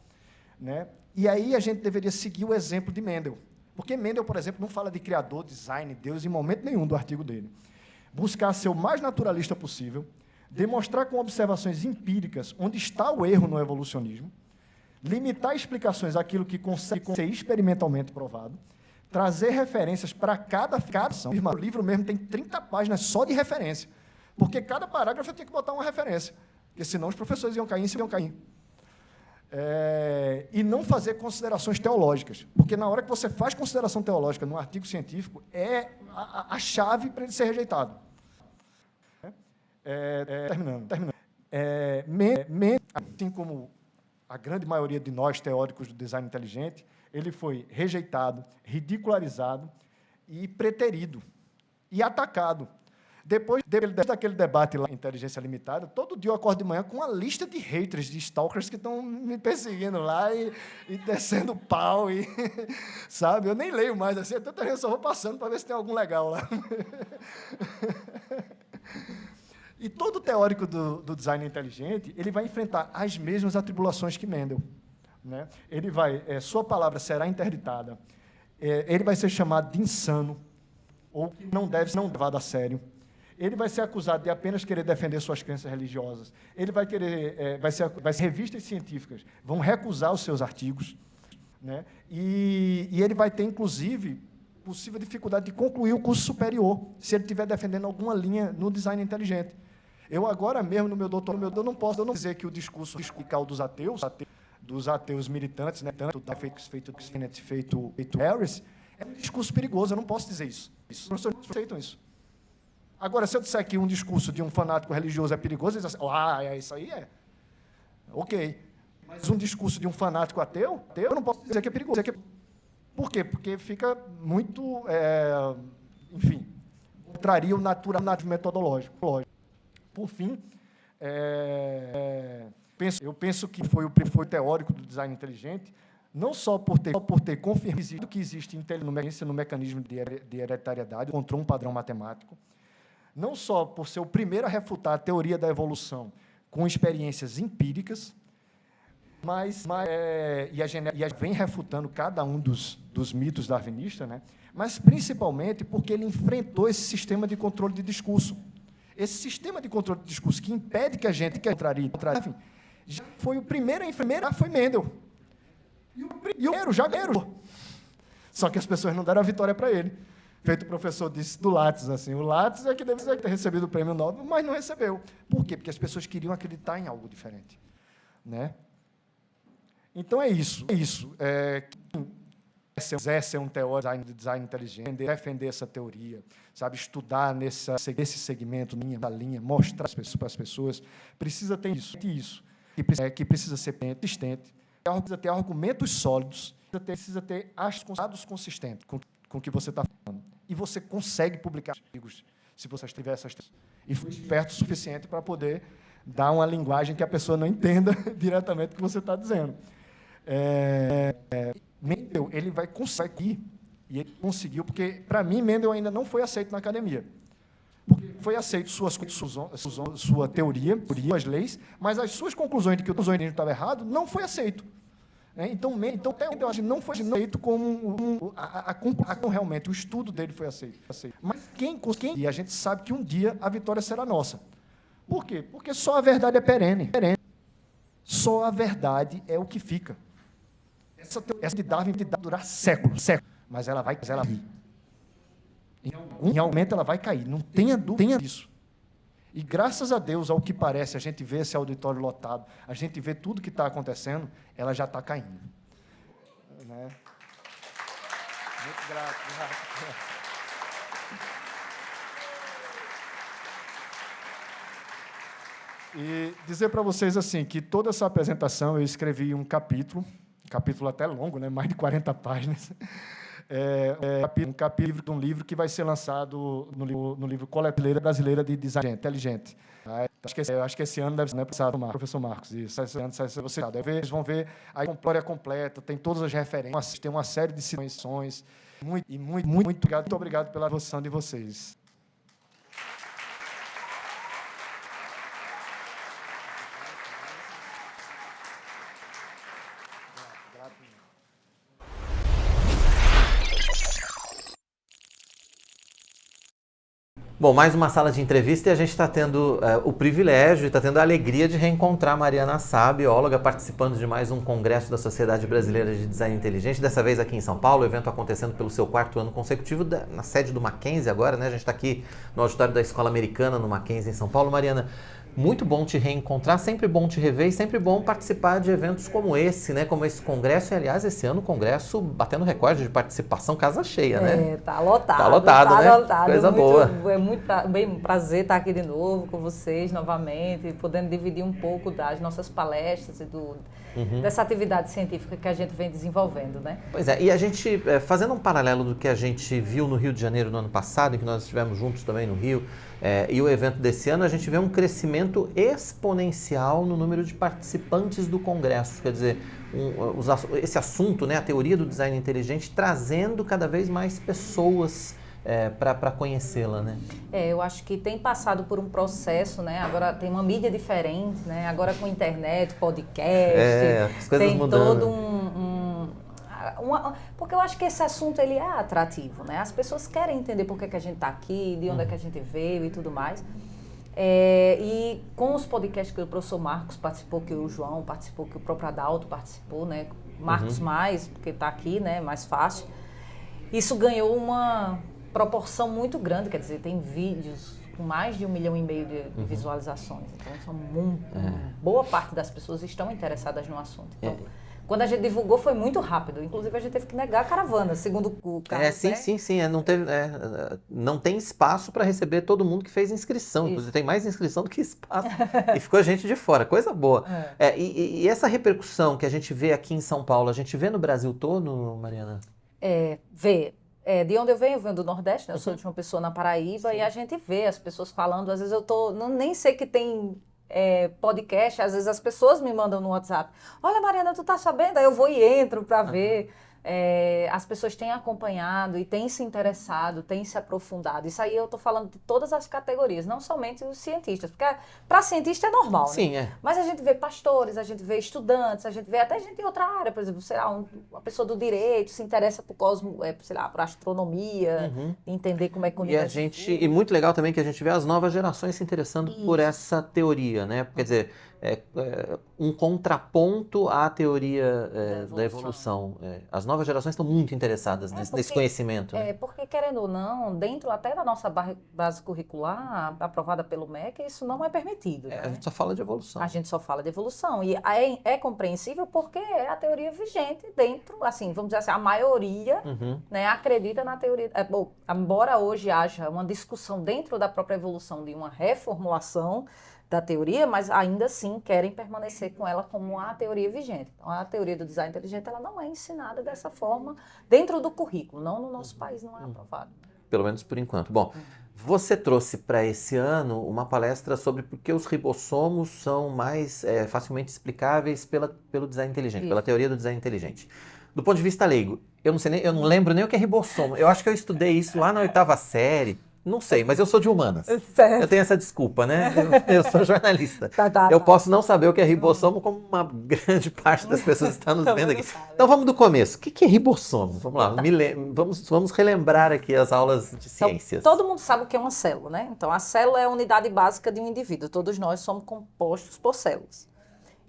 [SPEAKER 4] Né? E aí a gente deveria seguir o exemplo de Mendel. Porque Mendel, por exemplo, não fala de criador, design, Deus, em momento nenhum do artigo dele. Buscar ser o mais naturalista possível, demonstrar com observações empíricas onde está o erro no evolucionismo, limitar explicações àquilo que consegue ser experimentalmente provado, trazer referências para cada ação. O livro mesmo tem 30 páginas só de referência, porque cada parágrafo eu tinha que botar uma referência, porque senão os professores iam cair. E não fazer considerações teológicas, porque na hora que você faz consideração teológica num artigo científico, é a chave para ele ser rejeitado. Terminando. Assim como a grande maioria de nós, teóricos do design inteligente, ele foi rejeitado, ridicularizado e preterido, e atacado. Depois daquele debate lá, Inteligência Limitada, todo dia eu acordo de manhã com uma lista de haters, de stalkers que estão me perseguindo lá e descendo pau, sabe? Eu nem leio mais, assim, tanta gente, só vou passando para ver se tem algum legal lá. E todo teórico do design inteligente, ele vai enfrentar as mesmas atribulações que Mendel. Né? Sua palavra será interditada, ele vai ser chamado de insano, ou que não deve ser levado a sério. Ele vai ser acusado de apenas querer defender suas crenças religiosas. Ele vai ser revistas científicas vão recusar os seus artigos, né? E ele vai ter, inclusive, possível dificuldade de concluir o curso superior, se ele estiver defendendo alguma linha no design inteligente. Eu agora mesmo, no meu doutorado, eu não posso dizer que o discurso radical dos ateus militantes, né, tanto da feito Harris, é um discurso perigoso, eu não posso dizer isso. Os professores não aceitam isso. Agora, se eu disser que um discurso de um fanático religioso é perigoso, eles dizem assim, isso aí é. Ok. Mas um discurso de um fanático ateu, eu não posso dizer que é perigoso. Por quê? Porque fica muito, contraria o natural metodológico. Por fim, eu penso que foi o teórico do design inteligente, não só por ter confirmado que existe inteligência no mecanismo de hereditariedade, encontrou um padrão matemático, não só por ser o primeiro a refutar a teoria da evolução com experiências empíricas, E a gente vem refutando cada um dos mitos darwinistas, né? Mas principalmente porque ele enfrentou esse sistema de controle de discurso. Esse sistema de controle de discurso que impede que a gente entraria, já foi o primeiro a enfrentar, foi Mendel. E o primeiro já ganhou. Só que as pessoas não deram a vitória para ele. Feito o professor disse do Lattes, assim, o Lattes é que deve ter recebido o prêmio Nobel, mas não recebeu. Por quê? Porque as pessoas queriam acreditar em algo diferente, né? Então é isso. Quem quiser ser um teórico de design inteligente, defender essa teoria, sabe, estudar nesse segmento, da linha, mostrar para as pessoas, precisa ter isso, que precisa ser persistente, precisa ter argumentos sólidos, precisa ter dados consistentes com o que você está falando. E você consegue publicar artigos se você tiver essas coisas. E for esperto o suficiente para poder dar uma linguagem que a pessoa não entenda diretamente o que você está dizendo. Mendel, ele vai conseguir, e ele conseguiu, porque, para mim, Mendel ainda não foi aceito na academia. Porque foi aceito sua teoria, suas leis, mas as suas conclusões de que o design estava errado não foi aceito. Então, eu acho que não foi aceito como realmente o estudo dele foi aceito. Mas e a gente sabe que um dia a vitória será nossa. Por quê? Porque só a verdade é perene. Só a verdade é o que fica. Essa de Darwin vai durar séculos, mas ela vai cair. Em algum momento ela vai cair, não tenha dúvida disso. E graças a Deus, ao que parece, a gente vê esse auditório lotado, a gente vê tudo que está acontecendo, ela já está caindo. Né? Muito grato. E dizer para vocês assim, que toda essa apresentação eu escrevi um capítulo até longo, né? Mais de 40 páginas. Um capítulo de um livro que vai ser lançado no livro Coletânea Brasileira de Design Inteligente. Acho que esse ano deve ser, né, passado, professor Marcos. Isso, esse ano vai ser você. Vocês vão ver a história completa, tem todas as referências, tem uma série de citações. Muito obrigado pela devoção de vocês.
[SPEAKER 5] Bom, mais uma sala de entrevista e a gente está tendo o privilégio e está tendo a alegria de reencontrar a Mariana Assab, bióloga, participando de mais um congresso da Sociedade Brasileira de Design Inteligente, dessa vez aqui em São Paulo, o evento acontecendo pelo seu 4º ano consecutivo, na sede do Mackenzie agora, né? A gente está aqui no auditório da Escola Americana, no Mackenzie, em São Paulo. Mariana, muito bom te reencontrar, sempre bom te rever e sempre bom participar de eventos como esse, né? Como esse congresso. E, aliás, esse ano o congresso batendo recorde de participação, casa cheia, né?
[SPEAKER 6] Tá lotado.
[SPEAKER 5] Tá lotado, né?
[SPEAKER 6] Lotado.
[SPEAKER 5] Coisa boa.
[SPEAKER 6] É muito bem prazer estar aqui de novo com vocês novamente, podendo dividir um pouco das nossas palestras e dessa atividade científica que a gente vem desenvolvendo, né?
[SPEAKER 5] Pois é, e a gente, fazendo um paralelo do que a gente viu no Rio de Janeiro no ano passado, em que nós estivemos juntos também no Rio, e o evento desse ano, a gente vê um crescimento exponencial no número de participantes do Congresso. Quer dizer, esse assunto, né, a teoria do design inteligente, trazendo cada vez mais pessoas para conhecê-la, né?
[SPEAKER 6] Eu acho que tem passado por um processo, né? Agora tem uma mídia diferente, né? Agora com internet, podcast,
[SPEAKER 5] as coisas
[SPEAKER 6] tem
[SPEAKER 5] mudando.
[SPEAKER 6] todo porque eu acho que esse assunto ele é atrativo, né? As pessoas querem entender por que a gente está aqui, de onde é que a gente veio e tudo mais. E com os podcasts que o professor Marcos participou, que o João participou, que o próprio Adalto participou, né? Marcos mais, porque está aqui, né? Mais fácil. Isso ganhou uma proporção muito grande, quer dizer, tem vídeos com mais de 1,5 milhão de visualizações. Então, boa parte das pessoas estão interessadas no assunto. Então, quando a gente divulgou, foi muito rápido. Inclusive, a gente teve que negar a caravana, segundo o Carlos.
[SPEAKER 5] Sim. Não tem espaço para receber todo mundo que fez inscrição. Isso. Inclusive, tem mais inscrição do que espaço. E ficou a gente de fora. Coisa boa. E essa repercussão que a gente vê aqui em São Paulo, a gente vê no Brasil todo, Mariana?
[SPEAKER 6] Vê. De onde eu venho do Nordeste, né? Eu sou de uma pessoa na Paraíba. Sim. E a gente vê as pessoas falando. Às vezes eu nem sei que tem podcast, às vezes as pessoas me mandam no WhatsApp: olha, Mariana, tu tá sabendo? Aí eu vou e entro para ver, as pessoas têm acompanhado e têm se interessado, têm se aprofundado. Isso aí eu estou falando de todas as categorias, não somente os cientistas, porque para cientista é normal,
[SPEAKER 5] Sim,
[SPEAKER 6] né? Mas a gente vê pastores, a gente vê estudantes, a gente vê até gente em outra área, por exemplo, sei lá, uma pessoa do direito se interessa por sei lá, por astronomia, entender como é que o universo
[SPEAKER 5] E muito legal também que a gente vê as novas gerações se interessando por essa teoria, né? Quer dizer, um contraponto à teoria da evolução. As novas gerações estão muito interessadas nesse conhecimento. Né?
[SPEAKER 6] Porque, querendo ou não, dentro até da nossa base curricular, aprovada pelo MEC, isso não é permitido. Né?
[SPEAKER 5] A gente só fala de evolução.
[SPEAKER 6] A gente só fala de evolução. E é compreensível porque é a teoria vigente dentro, assim, vamos dizer assim, a maioria né, acredita na teoria. Embora hoje haja uma discussão dentro da própria evolução de uma reformulação da teoria, mas ainda assim querem permanecer com ela como a teoria vigente. Então, a teoria do design inteligente ela não é ensinada dessa forma dentro do currículo, não no nosso país, não é aprovado.
[SPEAKER 5] Pelo menos por enquanto. Bom, você trouxe para esse ano uma palestra sobre por que os ribossomos são mais facilmente explicáveis pelo design inteligente, pela teoria do design inteligente. Do ponto de vista leigo, eu não lembro nem o que é ribossomo. Eu acho que eu estudei isso lá na 8ª série. Não sei, mas eu sou de humanas.
[SPEAKER 6] Certo.
[SPEAKER 5] Eu tenho essa desculpa, né? Eu sou jornalista. Eu posso não saber o que é ribossomo, como uma grande parte das pessoas está nos vendo aqui. Então vamos do começo. O que é ribossomo? Vamos lá, vamos relembrar aqui as aulas de ciências.
[SPEAKER 6] Então, todo mundo sabe o que é uma célula, né? Então a célula é a unidade básica de um indivíduo. Todos nós somos compostos por células.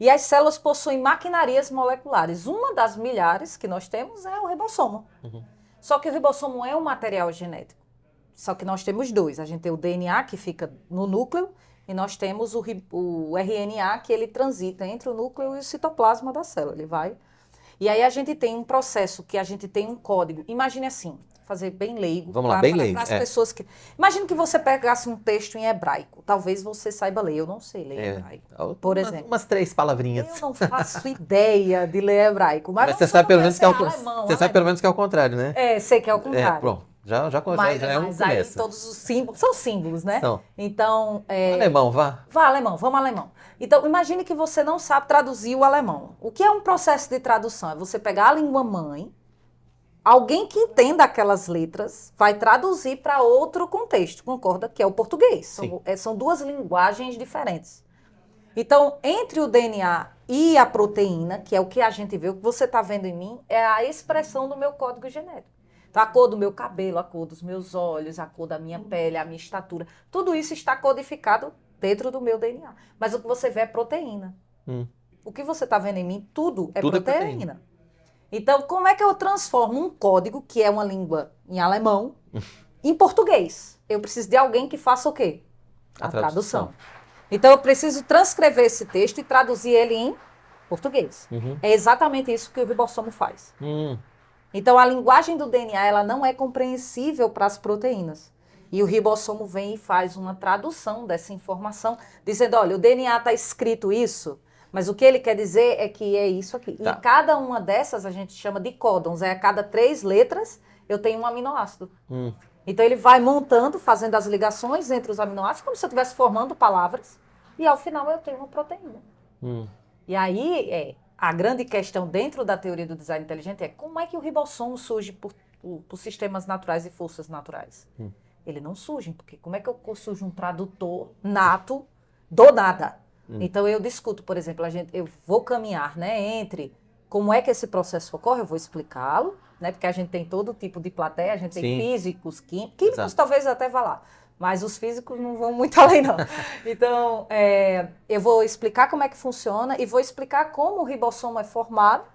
[SPEAKER 6] E as células possuem maquinarias moleculares. Uma das milhares que nós temos é o ribossomo. Só que o ribossomo é um material genético. Só que nós temos dois. A gente tem o DNA, que fica no núcleo, e nós temos o RNA, que ele transita entre o núcleo e o citoplasma da célula. Ele vai. E aí a gente tem um processo que a gente tem um código. Imagine assim, fazer bem leigo.
[SPEAKER 5] Vamos lá, bem leigo.
[SPEAKER 6] Para as pessoas que... Imagine que você pegasse um texto em hebraico. Talvez você saiba ler. Eu não sei ler hebraico, por exemplo.
[SPEAKER 5] Umas 3 palavrinhas.
[SPEAKER 6] Eu não faço ideia de ler hebraico. Mas
[SPEAKER 5] você sabe pelo menos que é o contrário, né?
[SPEAKER 6] Sei que é o contrário.
[SPEAKER 5] Pronto. Já é um começo.
[SPEAKER 6] Aí todos os símbolos, são símbolos, né? Então...
[SPEAKER 5] Alemão, vá.
[SPEAKER 6] Vá, alemão, vamos alemão. Então, imagine que você não sabe traduzir o alemão. O que é um processo de tradução? É você pegar a língua mãe, alguém que entenda aquelas letras vai traduzir para outro contexto, concorda? Que é o português. São duas linguagens diferentes. Então, entre o DNA e a proteína, que é o que a gente vê, o que você está vendo em mim, é a expressão do meu código genético. Então, a cor do meu cabelo, a cor dos meus olhos, a cor da minha pele, a minha estatura, tudo isso está codificado dentro do meu DNA. Mas o que você vê é proteína. O que você está vendo em mim, tudo é proteína. Então, como é que eu transformo um código, que é uma língua em alemão, em português? Eu preciso de alguém que faça o quê? A tradução. Então, eu preciso transcrever esse texto e traduzir ele em português. É exatamente isso que o ribossomo faz. Então, a linguagem do DNA ela não é compreensível para as proteínas. E o ribossomo vem e faz uma tradução dessa informação, dizendo, olha, o DNA está escrito isso, mas o que ele quer dizer é que é isso aqui. Tá. E cada uma dessas a gente chama de códons. A cada 3 letras eu tenho um aminoácido. Então, ele vai montando, fazendo as ligações entre os aminoácidos, como se eu estivesse formando palavras. E, ao final, eu tenho uma proteína. E aí, a grande questão dentro da teoria do design inteligente é como é que o ribossomo surge por sistemas naturais e forças naturais? Ele não surge, porque como é que eu surge um tradutor nato do nada? Então, eu discuto, por exemplo, eu vou caminhar, né, entre como é que esse processo ocorre, eu vou explicá-lo, né, porque a gente tem todo tipo de plateia, a gente tem físicos, químicos talvez até vá lá. Mas os físicos não vão muito além, não. Então, eu vou explicar como é que funciona e vou explicar como o ribossomo é formado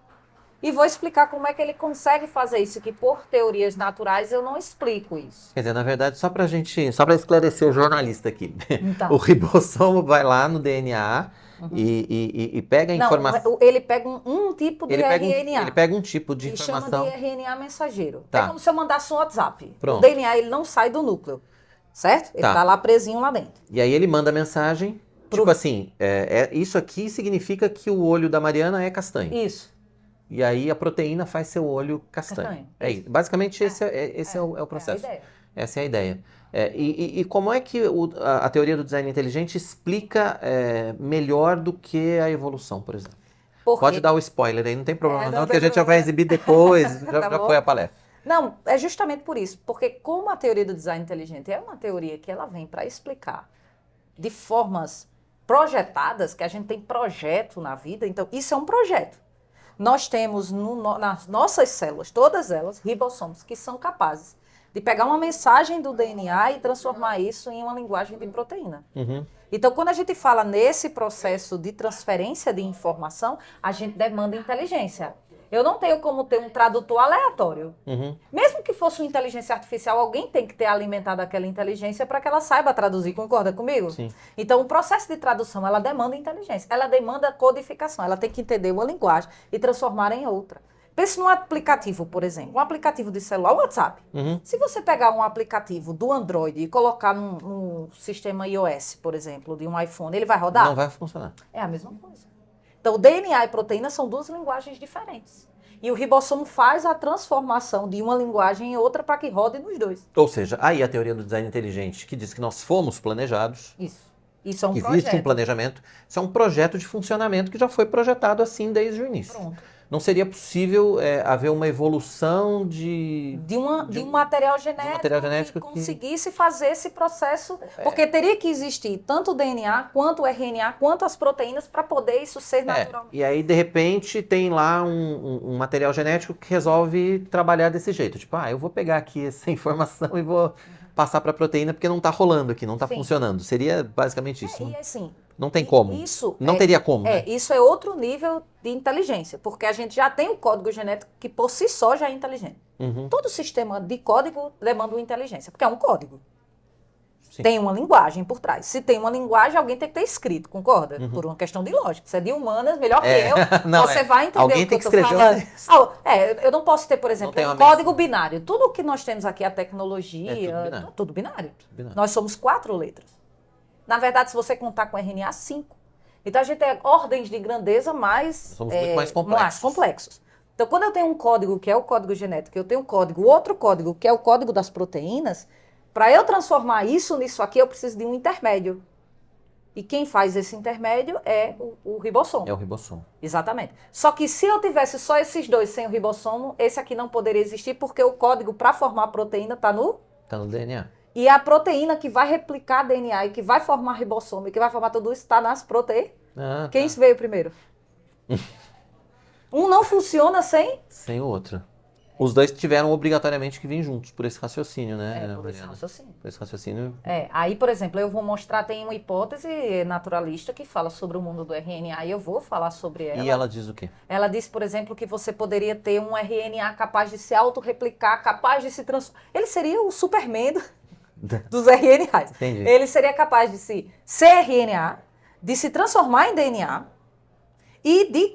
[SPEAKER 6] e vou explicar como é que ele consegue fazer isso, que por teorias naturais eu não explico isso.
[SPEAKER 5] Quer dizer, na verdade, só para esclarecer o jornalista aqui, o ribossomo vai lá no DNA e pega a informação...
[SPEAKER 6] Não, ele pega um tipo de RNA.
[SPEAKER 5] Ele pega um tipo de informação.
[SPEAKER 6] Ele chama de RNA mensageiro. É como se eu mandasse um WhatsApp.
[SPEAKER 5] Pronto.
[SPEAKER 6] O DNA ele não sai do núcleo. Certo? Ele tá lá presinho lá dentro.
[SPEAKER 5] E aí ele manda a mensagem, tipo assim, isso aqui significa que o olho da Mariana é castanho.
[SPEAKER 6] Isso.
[SPEAKER 5] E aí a proteína faz seu olho castanho. Basicamente esse é o processo. Essa é a ideia. E como é que a teoria do design inteligente explica melhor do que a evolução, por exemplo?
[SPEAKER 6] Por
[SPEAKER 5] Pode
[SPEAKER 6] quê?
[SPEAKER 5] dar o spoiler aí, não tem problema
[SPEAKER 6] não
[SPEAKER 5] não, que
[SPEAKER 6] tem
[SPEAKER 5] a gente já vai
[SPEAKER 6] problema.
[SPEAKER 5] exibir depois, já
[SPEAKER 6] Tá bom.
[SPEAKER 5] foi a palestra.
[SPEAKER 6] Não, é justamente por isso. Porque como a teoria do design inteligente é uma teoria que ela vem para explicar de formas projetadas, que a gente tem projeto na vida, então isso é um projeto. Nós temos nas nossas células, todas elas, ribossomos, que são capazes de pegar uma mensagem do DNA e transformar isso em uma linguagem de proteína. Então, quando a gente fala nesse processo de transferência de informação, a gente demanda inteligência. Eu não tenho como ter um tradutor aleatório. Mesmo que fosse uma inteligência artificial, alguém tem que ter alimentado aquela inteligência para que ela saiba traduzir, concorda comigo?
[SPEAKER 5] Sim.
[SPEAKER 6] Então, o processo de tradução, ela demanda inteligência, ela demanda codificação, ela tem que entender uma linguagem e transformar em outra. Pense num aplicativo, por exemplo, um aplicativo de celular, o WhatsApp. Se você pegar um aplicativo do Android e colocar num sistema iOS, por exemplo, de um iPhone, ele vai rodar?
[SPEAKER 5] Não vai funcionar.
[SPEAKER 6] É a mesma coisa. Então, DNA e proteína são duas linguagens diferentes. E o ribossomo faz a transformação de uma linguagem em outra para que rode nos dois.
[SPEAKER 5] Ou seja, aí a teoria do design inteligente, que diz que nós fomos planejados,
[SPEAKER 6] Isso é um
[SPEAKER 5] que
[SPEAKER 6] projeto.
[SPEAKER 5] existe um planejamento, isso é um projeto de funcionamento que já foi projetado assim desde o início.
[SPEAKER 6] Pronto.
[SPEAKER 5] Não seria possível haver uma evolução de
[SPEAKER 6] um material genético que conseguisse fazer esse processo, porque teria que existir tanto o DNA, quanto o RNA, quanto as proteínas para poder isso ser naturalmente.
[SPEAKER 5] E aí, de repente, tem lá um material genético que resolve trabalhar desse jeito. Tipo, eu vou pegar aqui essa informação e vou passar para a proteína porque não está rolando aqui, não está funcionando. Seria basicamente isso.
[SPEAKER 6] E assim,
[SPEAKER 5] não tem como. Não teria como. Né?
[SPEAKER 6] Isso é outro nível de inteligência, porque a gente já tem o código genético que por si só já é inteligente. Todo sistema de código demanda uma inteligência, porque é um código. Sim. Tem uma linguagem por trás. Se tem uma linguagem, alguém tem que ter escrito, concorda? Por uma questão de lógica. Se é de humanas, melhor que eu, você vai entender
[SPEAKER 5] alguém
[SPEAKER 6] o que
[SPEAKER 5] tem
[SPEAKER 6] eu
[SPEAKER 5] que
[SPEAKER 6] tô falando.
[SPEAKER 5] escrever.
[SPEAKER 6] Eu não posso ter, por exemplo, um código binário. Tudo que nós temos aqui, a tecnologia, tudo binário. Nós somos 4 letras. Na verdade, se você contar com RNA, 5. Então, a gente tem ordens de grandeza
[SPEAKER 5] somos muito mais
[SPEAKER 6] complexos. Então, quando eu tenho um código que é o código genético, eu tenho outro código que é o código das proteínas, para eu transformar isso nisso aqui, eu preciso de um intermédio. E quem faz esse intermédio é o ribossomo.
[SPEAKER 5] É o ribossomo.
[SPEAKER 6] Exatamente. Só que se eu tivesse só esses dois sem o ribossomo, esse aqui não poderia existir, porque o código para formar a proteína está no
[SPEAKER 5] DNA.
[SPEAKER 6] E a proteína que vai replicar DNA e que vai formar ribossomo e que vai formar tudo isso está nas proteínas. Quem veio primeiro? Um não funciona sem
[SPEAKER 5] o outro. Os dois tiveram obrigatoriamente que vir juntos, por esse raciocínio, né?
[SPEAKER 6] Por esse raciocínio.
[SPEAKER 5] Por esse raciocínio.
[SPEAKER 6] Aí, por exemplo, eu vou mostrar, tem uma hipótese naturalista que fala sobre o mundo do RNA e eu vou falar sobre ela.
[SPEAKER 5] E ela diz o quê?
[SPEAKER 6] Ela diz, por exemplo, que você poderia ter um RNA capaz de se autorreplicar, capaz de se transformar. Ele seria o Superman dos RNAs.
[SPEAKER 5] Entendi.
[SPEAKER 6] Ele seria capaz de ser RNA, de se transformar em DNA e de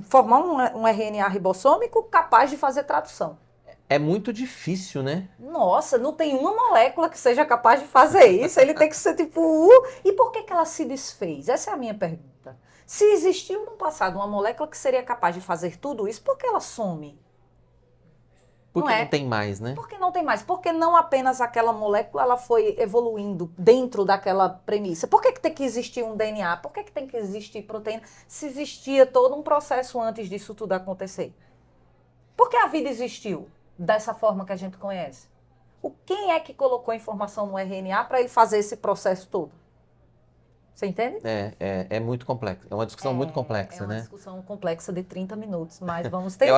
[SPEAKER 6] formar um RNA ribossômico capaz de fazer tradução.
[SPEAKER 5] É muito difícil, né?
[SPEAKER 6] Nossa, não tem uma molécula que seja capaz de fazer isso. Ele tem que ser tipo... E por que ela se desfez? Essa é a minha pergunta. Se existiu no passado uma molécula que seria capaz de fazer tudo isso, por que ela some?
[SPEAKER 5] Porque não tem mais, né?
[SPEAKER 6] Porque não tem mais. Porque não apenas aquela molécula ela foi evoluindo dentro daquela premissa. Por que tem que existir um DNA? Por que tem que existir proteína? Se existia todo um processo antes disso tudo acontecer. Por que a vida existiu dessa forma que a gente conhece? Quem é que colocou a informação no RNA para ele fazer esse processo todo? Você entende?
[SPEAKER 5] É muito complexo. É uma discussão muito complexa, né?
[SPEAKER 6] É uma discussão complexa de 30 minutos, mas vamos tentar,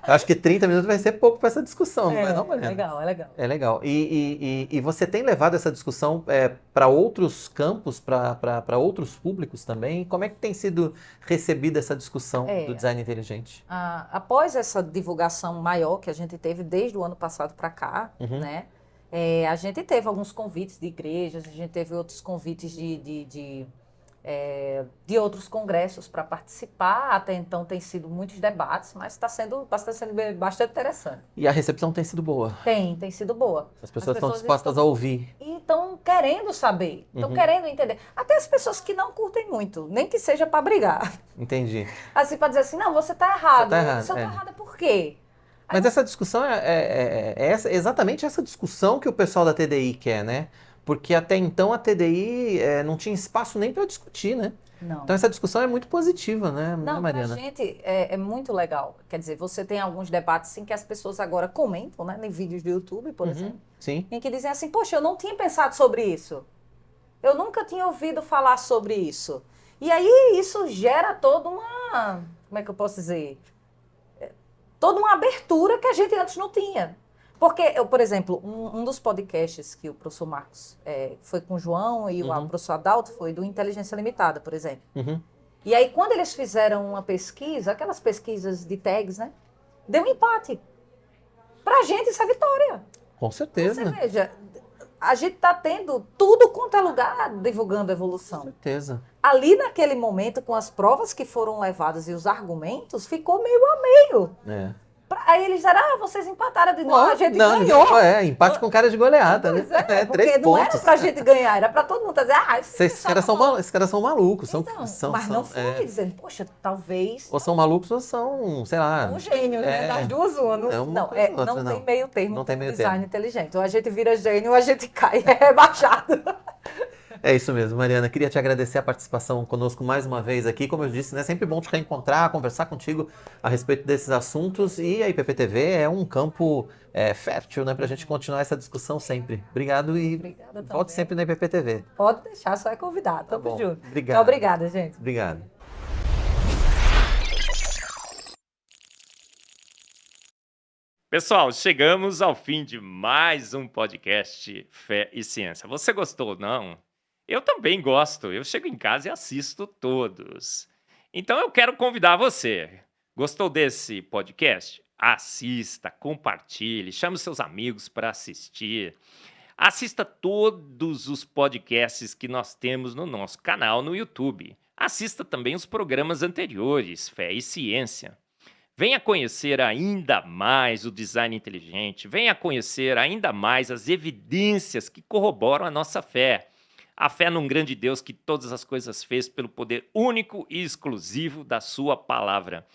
[SPEAKER 5] eu acho que 30 minutos vai ser pouco para essa discussão, não é não, Mariana?
[SPEAKER 6] É legal.
[SPEAKER 5] É legal. E você tem levado essa discussão para outros campos, para outros públicos também? Como é que tem sido recebida essa discussão do design inteligente?
[SPEAKER 6] Após essa divulgação maior que a gente teve desde o ano passado para cá, né? A gente teve alguns convites de igrejas, a gente teve outros convites de outros congressos para participar. Até então tem sido muitos debates, mas está sendo bastante interessante.
[SPEAKER 5] E a recepção tem sido boa?
[SPEAKER 6] Tem sido boa.
[SPEAKER 5] As pessoas estão dispostas a ouvir.
[SPEAKER 6] E estão querendo saber, estão querendo entender. Até as pessoas que não curtem muito, nem que seja para brigar.
[SPEAKER 5] Entendi.
[SPEAKER 6] Assim, para dizer assim, não, você está errado. Se eu estou errada, por quê?
[SPEAKER 5] Mas essa discussão é exatamente essa discussão que o pessoal da TDI quer, né? porque até então a TDI não tinha espaço nem para discutir, né?
[SPEAKER 6] Não.
[SPEAKER 5] Então essa discussão é muito positiva, né,
[SPEAKER 6] Não,
[SPEAKER 5] Mariana?
[SPEAKER 6] pra gente é muito legal. Quer dizer, você tem alguns debates em que as pessoas agora comentam, né, em vídeos do YouTube, por exemplo,
[SPEAKER 5] Sim.
[SPEAKER 6] em que dizem assim, poxa, eu não tinha pensado sobre isso. Eu nunca tinha ouvido falar sobre isso. E aí isso gera toda uma, como é que eu posso dizer? Toda uma abertura que a gente antes não tinha. Porque, por exemplo, um dos podcasts que o professor Marcos foi com o João e o professor Adalto foi do Inteligência Limitada, por exemplo. E aí, quando eles fizeram uma pesquisa, aquelas pesquisas de tags, né? Deu um empate. Pra gente, isso é vitória.
[SPEAKER 5] Com certeza.
[SPEAKER 6] Você veja, a gente tá tendo tudo quanto é lugar divulgando a evolução.
[SPEAKER 5] Com certeza.
[SPEAKER 6] Ali, naquele momento, com as provas que foram levadas e os argumentos, ficou meio a meio. Aí eles disseram, vocês empataram de novo, a gente ganhou.
[SPEAKER 5] Empate com cara de goleada,
[SPEAKER 6] Pois
[SPEAKER 5] né?
[SPEAKER 6] porque
[SPEAKER 5] 3
[SPEAKER 6] não
[SPEAKER 5] pontos.
[SPEAKER 6] era pra gente ganhar, era pra todo mundo dizer,
[SPEAKER 5] Esses caras são malucos.
[SPEAKER 6] Então, mas não foi dizendo, poxa, talvez...
[SPEAKER 5] Ou são malucos ou são, sei lá...
[SPEAKER 6] Um gênio, né? Das duas, uma. Não tem meio termo.
[SPEAKER 5] Não tem meio
[SPEAKER 6] design inteligente. Ou a gente vira gênio ou a gente cai, é rebaixado.
[SPEAKER 5] É isso mesmo, Mariana. Queria te agradecer a participação conosco mais uma vez aqui. Como eu disse, né, é sempre bom te reencontrar, conversar contigo a respeito desses assuntos. E a IPPTV é um campo fértil, né, para a gente continuar essa discussão sempre. Obrigado e
[SPEAKER 6] Obrigada
[SPEAKER 5] volte
[SPEAKER 6] também.
[SPEAKER 5] sempre na IPPTV.
[SPEAKER 6] Pode deixar, só é convidado.
[SPEAKER 5] Tá
[SPEAKER 6] Tamo
[SPEAKER 5] bom.
[SPEAKER 6] junto.
[SPEAKER 5] Obrigado.
[SPEAKER 6] Então, obrigada, gente.
[SPEAKER 5] Obrigado.
[SPEAKER 1] Pessoal, chegamos ao fim de mais um podcast Fé e Ciência. Você gostou, não? Eu também gosto. Eu chego em casa e assisto todos. Então eu quero convidar você. Gostou desse podcast? Assista, compartilhe, chame os seus amigos para assistir. Assista todos os podcasts que nós temos no nosso canal no YouTube. Assista também os programas anteriores, Fé e Ciência. Venha conhecer ainda mais o design inteligente, venha conhecer ainda mais as evidências que corroboram a nossa fé. A fé num grande Deus que todas as coisas fez pelo poder único e exclusivo da sua palavra.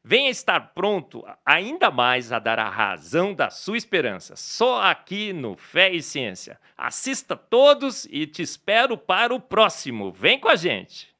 [SPEAKER 1] Venha estar pronto ainda mais a dar a razão da sua esperança, só aqui no Fé e Ciência. Assista todos e te espero para o próximo. Vem com a gente!